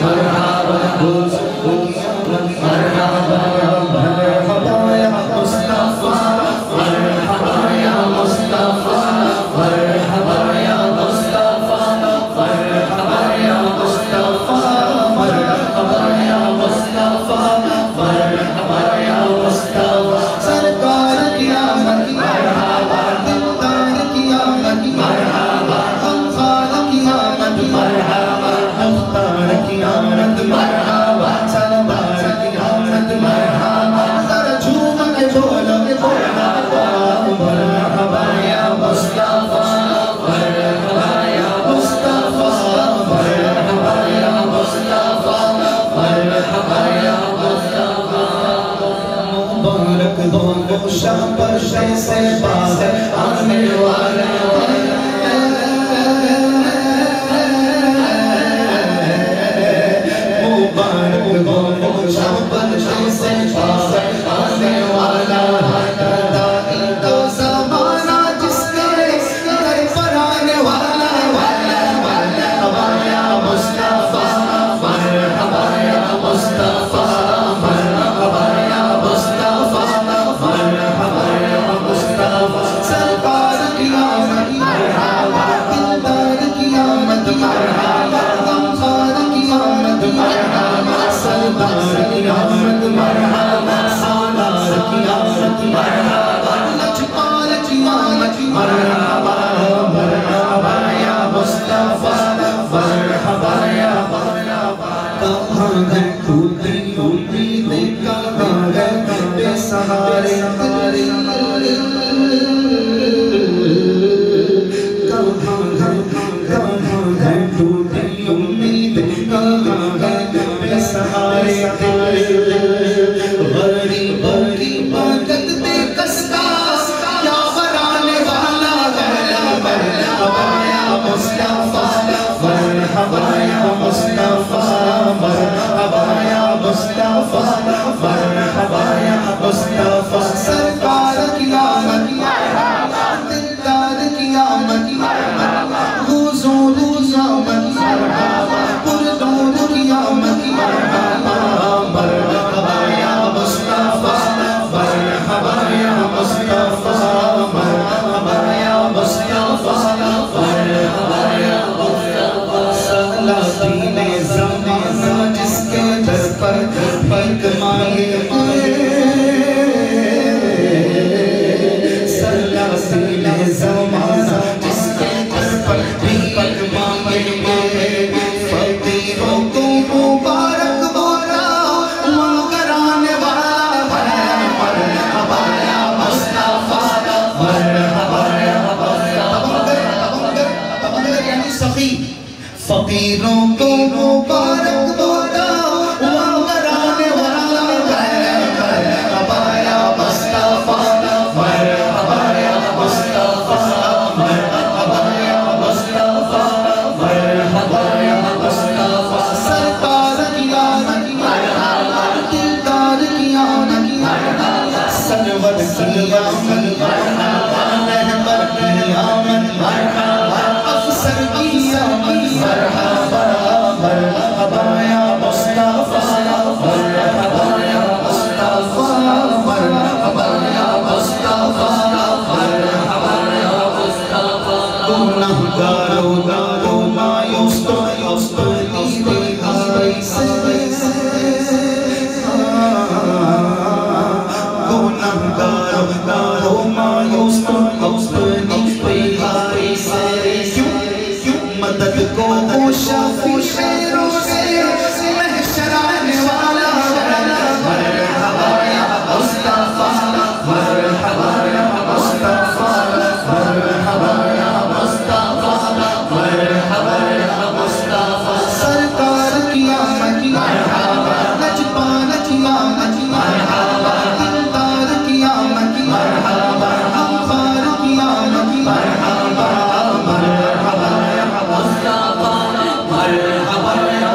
مرحبا مرحبا مرحبا یا مصطفیٰ مرحبا یا مصطفیٰ مرحبا یا مصطفیٰ مرحبا یا مصطفیٰ مرحبا یا مصطفیٰ مرحبا یا مصطفیٰ سرکار کی آمد مرحبا دلدار کی آمد مرحبا غمخوار کی آمد مرحبا مختار کی آمد مرحبا سرکار کی آمد مرحبا در جھوم کے بولو مرحبا مرحبا یا مصطفیٰ مرحبا یا مصطفیٰ مرحبا یا مصطفیٰ مرحبا یا مصطفیٰ مبارک ہو وہ شب پر سے باز آنے والا مبارک ہو وہ شب پر سے باز آنے والا تو زمانہ جس کے در پر آنے والا مرحبا یا مصطفیٰ مرحبا یا مصطفیٰ مرحبا یا مصطفیٰ مرحبا یا مصطفیٰ سرکار کی آمد مرحبا دلدار کی آمد مرحبا غمخوار کی آمد مرحبا سردار کی آمد مرحبا سالار کی آمد مرحبا لجپال کی آمد مرحبا مرحبا یا مصطفیٰ مرحبا یا مصطفیٰ کہاں گئے ٹوٹی امیدیں کہاں گئے بے سہارے کہاں گئے ٹوٹی امیدیں کہاں گئے بے سہارے غریب عبادت بے کس کا کیا بنانے والا مرحبا یا مصطفیٰ مرحبا یا مصطفیٰ مرحبا یا مصطفیٰ مرحبا یا مصطفیٰ سرکار کی آمد مرحبا دلدار کی آمد مرحبا حضور آمد مرحبا پردور کی آمد مرحبا مرحبا یا مصطفیٰ مرحبا یا مصطفیٰ مرحبا یا مصطفیٰ مرحبا یا مصطفیٰ سلاطین زمانہ جس کے در پر پگ مانگے سلاطین زمانہ جس کے در پر پگ مانگے فقیروں کو مبارک بولا مگر آنے والا مرحبا یا مصطفیٰ مرحبا یا مصطفیٰ یعنی سخی فقیروں کو مبارک بولا مگر آنے والا مرحبا یا مصطفیٰ مرحبا یا مصطفیٰ مرحبا یا مصطفیٰ مرحبا یا مصطفیٰ سرکار کی آمد مرحبا دلدار کی آمد مرحبا سرور کی آمد مرحبا رہبر کی آمد مرحبا افسر کی آمد مرحبا مرحبا یا مصطفیٰ مرحبا یا مصطفیٰ مرحبا یا مصطفیٰ مرحبا یا مصطفیٰ گناہگاروں کو مایوس تو اپنی بھائی سے گناہگاروں کو مایوس تو اپنی بھائی سے کیوں مدد کو وہ شافی شیروں سے محشر آنے والا مرحبا یا مصطفیٰ مرحبا یا مصطفیٰ مرحبا یا مصطفیٰ مرحبا یا مصطفیٰ سرکار کی آمد مرحبا لجپال کی آمد مرحبا دلدار کی آمد مرحبا غمخوار کی آمد مرحبا مرحبا یا مصطفیٰ مرحبا یا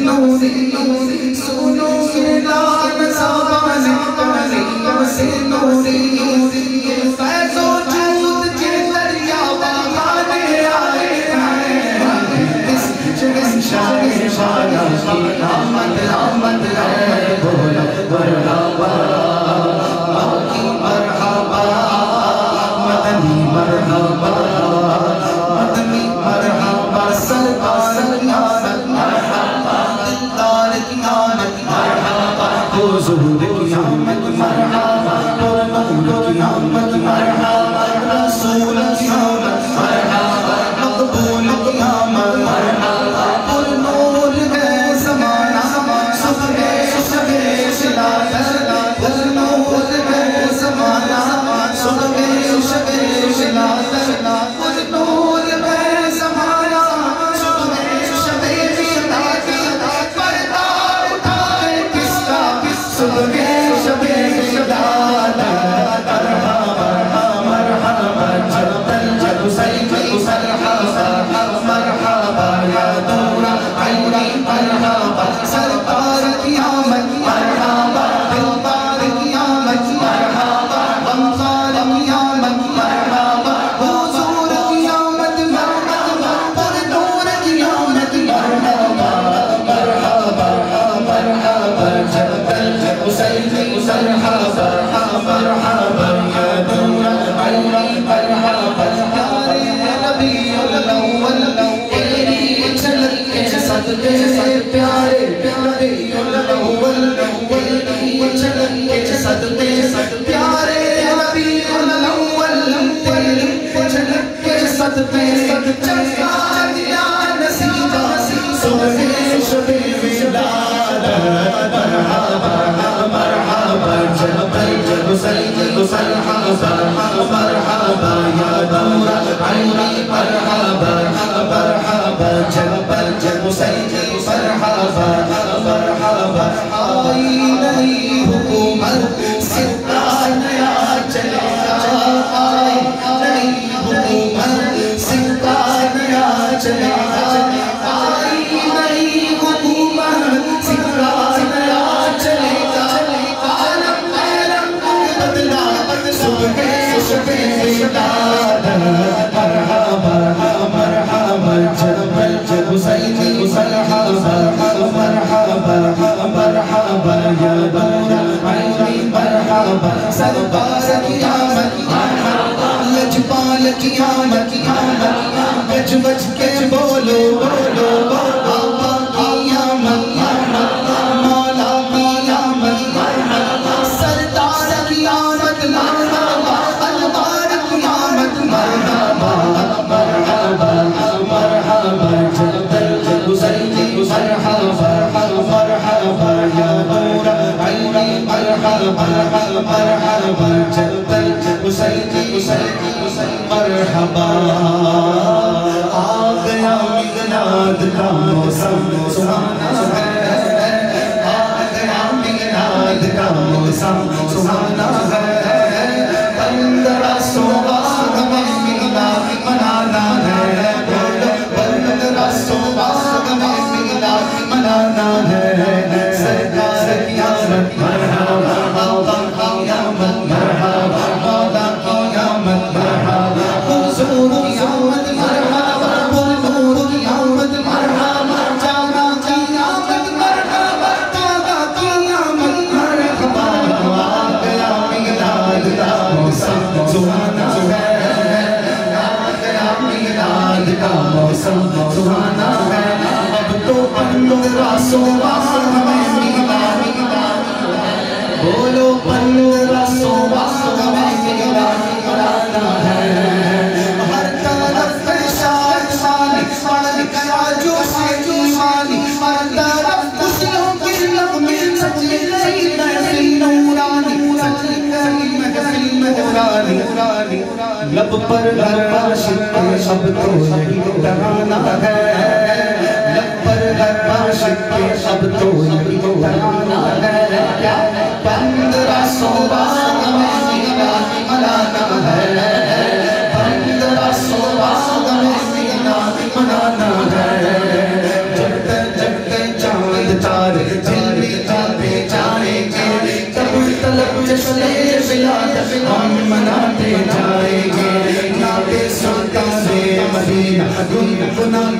نوری سنو اعلان زبان کریم سے نوری فیض و جود کے دریا بہانے آئے ہیں اس شاہ شاہ کی آمد آمد ہے بولا مرحبا باقی مرحبا مدنی مرحبا مدنی مرحبا سرکار کی آمد مرحبا دلدار کی آمد مرحبا حضور کی آمد مرحبا پرنور کی آمد مرحبا رسول کی آمد مرحبا مقبول کی آمد مرحبا پرنور ہے زمانہ صبح شلادت پرنور ہے زمانہ صبح شلادت پرنور ہے زمانہ صبح شلادت پردہ اٹھائے کس کا صبح شلادت مرحبا جب سید مرحبا مرحبا یا دورہ عینی مرحبا سرکار کی آمد مرحبا دلدار کی آمد مرحبا غمخوار کی آمد مرحبا حضور کی آمد مرحبا پرنور کی آمد مرحبا مرحبا مرحبا جب سید مرحبا مرحبا یا دورہ عینی مرحبا پیارے ربیع الاول تیری جھلک کے صدقے پیارے ربیع الاول تیری جھلک کے صدقے پیارے ربیع الاول تیری جھلک کے صدقے چمکا دیا نصیبہ صبح شب ولادت مرحبا مرحبا جب سید مرحبا مرحبا یا دورہ عینی مرحبا مرحبا جب سید مرحبا مرحبا آئی نئی حکومت ستہ نیا چلے گا آئی نئی حکومت ستہ نیا چلے گا آئی نئی حکومت ستہ نیا چلے گا عالم بدلا صبح شب ولادت مرحبا مرحبا جب سید مرحبا مرحبا مرحبا یا دورہ عینی مرحبا سرکار کی آمد مرحبا لجپال کی آمد گج گج کے بولو بولو آقا کی آمد مرحبا مولا کی آمد مرحبا سردار کی آمد مرحبا انوار کی آمد مرحبا مرحبا مرحبا جب سید مرحبا مرحبا یا دورہ عینی مرحبا مرحبا جب سید مرحبا آ گیا میلاد کا موسم سہانا ہے آ گیا میلاد کا موسم سہانا ہے 1500 ہمیں میلاد منانا ہے 1500 ہمیں میلاد منانا ہے سرکار کی آمد مرحبا آقا کی آمد مرحبا مولا کی آمد مرحبا حضور کی آمد مرحبا پرنور کی آمد مرحبا جانا کی آمد مرحبا تابا کی آمد مرحبا آ گیا میلاد کا موسم سہانا ہے آ گیا میلاد کا موسم سہانا ہے اب تو 1500 ہمیں میلاد بولو 1500 ہمیں میلاد منانا ہے ہر طرف شاد شانی شان کا جوش ایمانی ہر طرف خوشیوں کے نغمے سچی رہی محفل نورانی سچی رہی محفل نورانی لب پر ہر عاشق اب تو یہی ترانہ ہے لب پر ہر عاشق اب تو یہی ترانہ ہے 1500 ہمیں میلاد منانا ہے 1500 ہمیں میلاد منانا ہے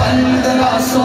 1500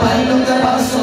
1500।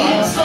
100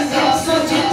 100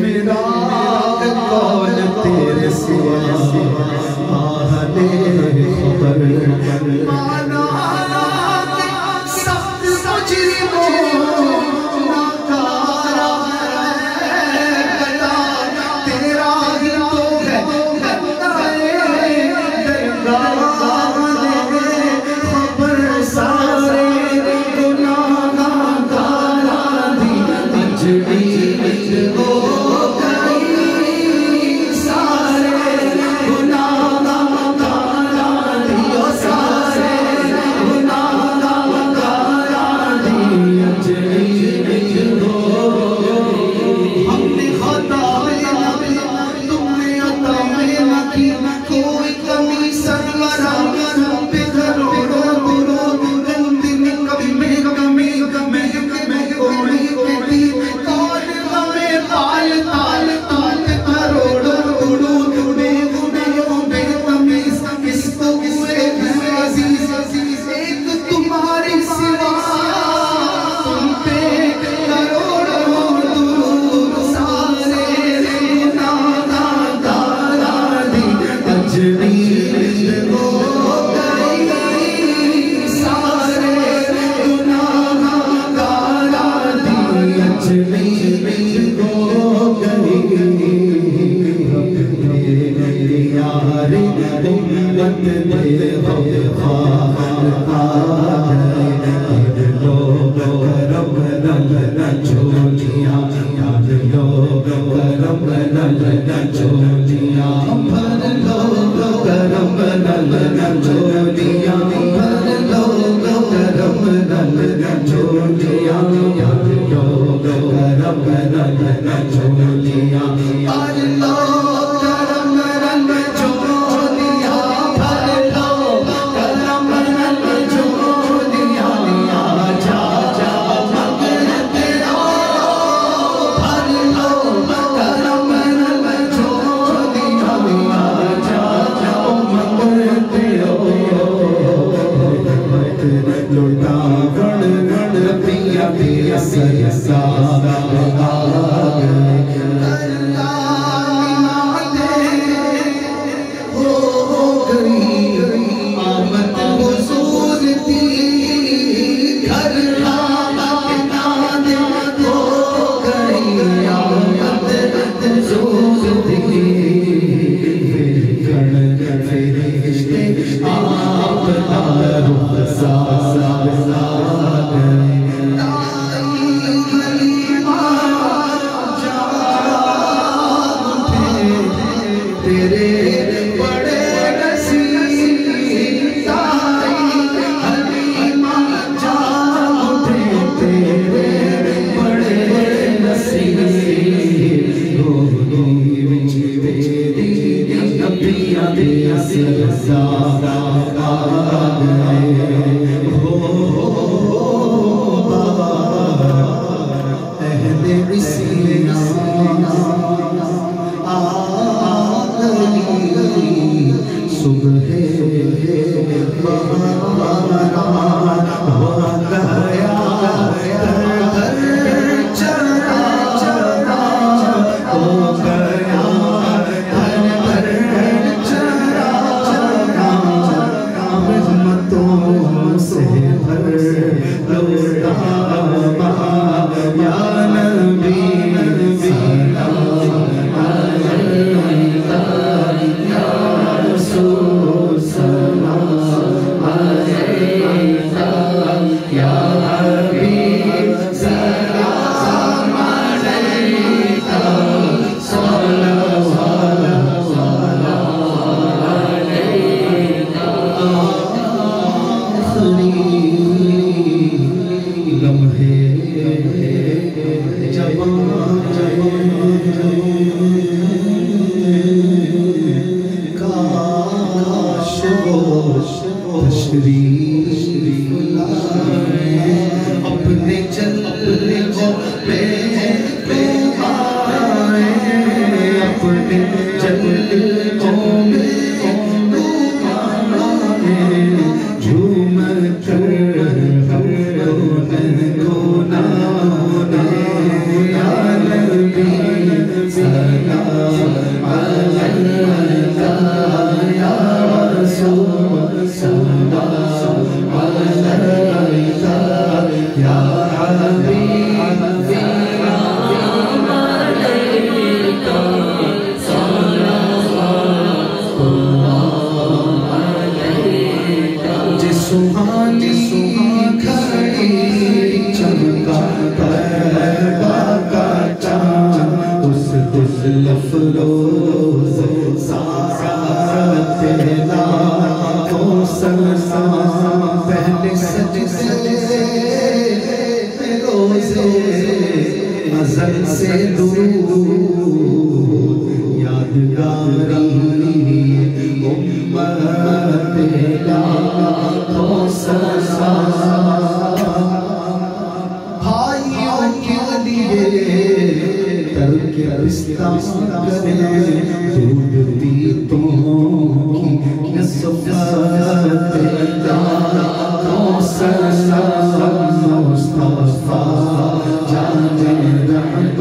میرا کون تیرے سوا آہنے خبر مانا سخت مجرموں ناکارا ہے گدا تیرا ہی تو ہے گدائے درگاہ خبر سارے گناہ گارا دی اجڑی ہو گئی سارے گناہ گارا دی سارے گناہ گارا دی اجڑی ہو گئی ہم نے خطا تم نے عطا میں نہ کی کوئی کمی سرورا پہ کروڑوں یا حبیبی سبحانی کھڑی چمکا طیبہ کا چاند اس دل افروز سارا تیرا تو سلسا پہلے سجدے روزے ازل سے درود یادگاری امت تیرا تو سلسا بھائیوں کے لیے ترک رستہ کریں دودھ پیتوں کی نصفت تیرا تو سلسا مصطفیٰ جان رحمت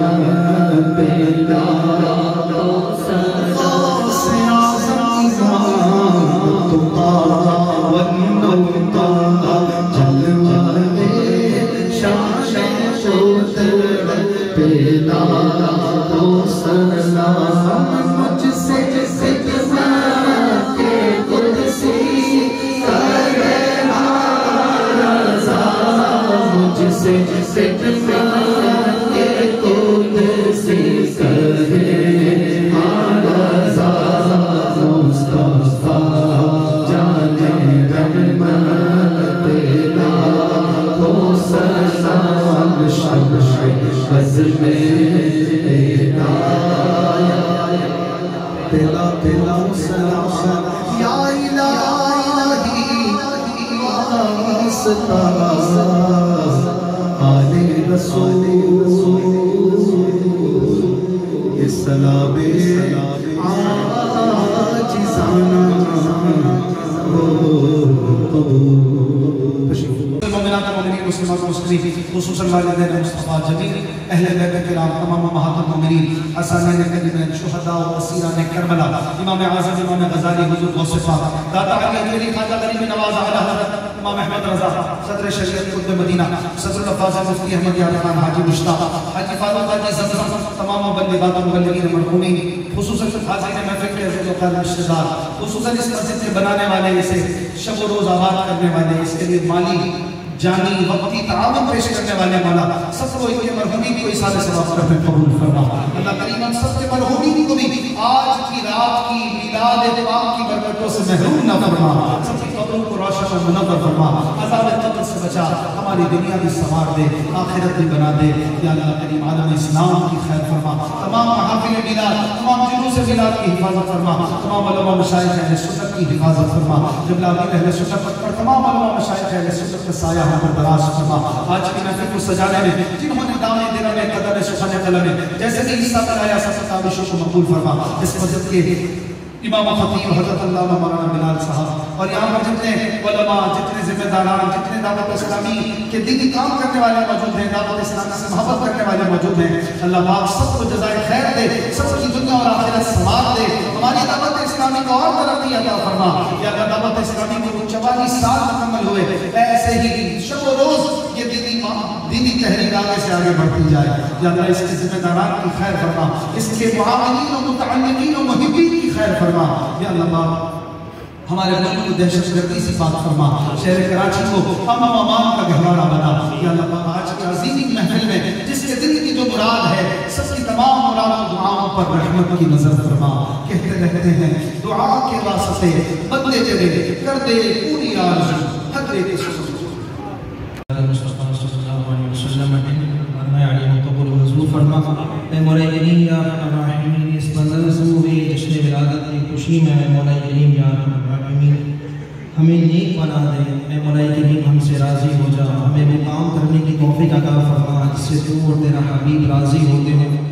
تیرا تو سلسا یا الہی واسطہ آل رسول یہ سلام عاجزانہ مومنات مومنین مسلمات مسلمین خصوصاً والدین مصطفیٰ جمیل اہل بیت کرام تمام امہات المومنین حسنین کریمین شہداء و اسیران کربلا امام اعظم امام غزالی حضور غوث پاک داتا علی اجلی خواجہ غریب نواز اعلی حضرت امام احمد رضا صدر شریعت قطب مدینہ صدر الافاضل مفتی احمد یار خان حاجی مشتاق حاجی فاروق حاجی زمزم تمام مبلغات و مبلغین مرحومین خصوصاً حاضرین محفل کے عزیز و خیر رشتہ دار خصوصاً اس مسجد کے بنانے والے اسے شب و روز آباد کرنے والے اس کے لیے مالی جانی وقتی تعاون پیش کرنے والے مولا سب کو یہ مرحومین کو اس حالے سے واقع میں قبول فرما اللہ کریم ہم سب کے مرحومین کو بھی آج کی رات کی میلاد پاک کی برکتوں سے محروم نہ فرما سب کی قبروں کو روشن و منور فرما عذاب قبر سے بچا ہماری دنیا بھی سنوار دے آخرت بھی بنا دے یا اللہ کریم عالم اسلام کی خیر فرما تمام محافل میلاد تمام جلوس میلاد کی حفاظت فرما تمام علماء مشائخ اہل سنت کی حفاظت فرما جب لاغیر اہل سنت پر تمام علماء مشائخ اہل سنت کا سایہ پر دراز فرما آج کی محفل کو سجانے میں جنہوں نے دامے دینا میں قدر سخن قلم میں جیسے کہ عیسیٰ کرایا سب تعبشوں کو مقبول فرما اس مسجد کے امام خطیب حضرت اللہ مولانا بلال صاحب اور یہاں پر جتنے علماء جتنے ذمہ داران جتنے دعوت اسلامی کے دینی کام کرنے والے موجود ہیں دعوت اسلامی سے محبت کرنے والے موجود ہیں اللہ پاک سب کو جزائے خیر دے سب کی دنیا اور آخرت سمار دے ہماری دعوت اسلامی کو اور ترقی عطا فرما یا اللہ دعوت اسلامی کو 44 سال مکمل ہوئے ایسے ہی شب و روز یہ دینی تحریک آگے سے آگے بڑھتی جائے یا اللہ اس کے ذمہ داران کی خیر فرما اس کے معاونین و متعلقین و محبین کی خیر فرما یا اللہ پاک ہمارے ملک کو دہشت گردی سے پاک فرما شہر کراچی کو امن و امان کا گہوارہ بنا یا اللہ پاک آج کی عظیم محفل میں جس کے دل کی جو مراد ہے سب کی تمام مراد و دعاؤں پر رحمت کی نظر فرما کہتے رہتے ہیں دعا کے واسطے بندے تیرے کر دے پوری آرزو حضرت مصطفیٰ صلی اللہ علیہ وسلم فرمایا علی مقبول حضور فرما اے مولا کریم یا ارحم الراحمین اس منظر سے ہوئی جشن ولادت کی خوشی میں اے مولا کریم یا ارحم الراحمین ہمیں نیک بنا دے اے مولا کریم ہم سے راضی ہو جا ہمیں وہ کام کرنے کی توفیق عطا فرما جس سے تو اور تیرا حبیب راضی ہوتے ہیں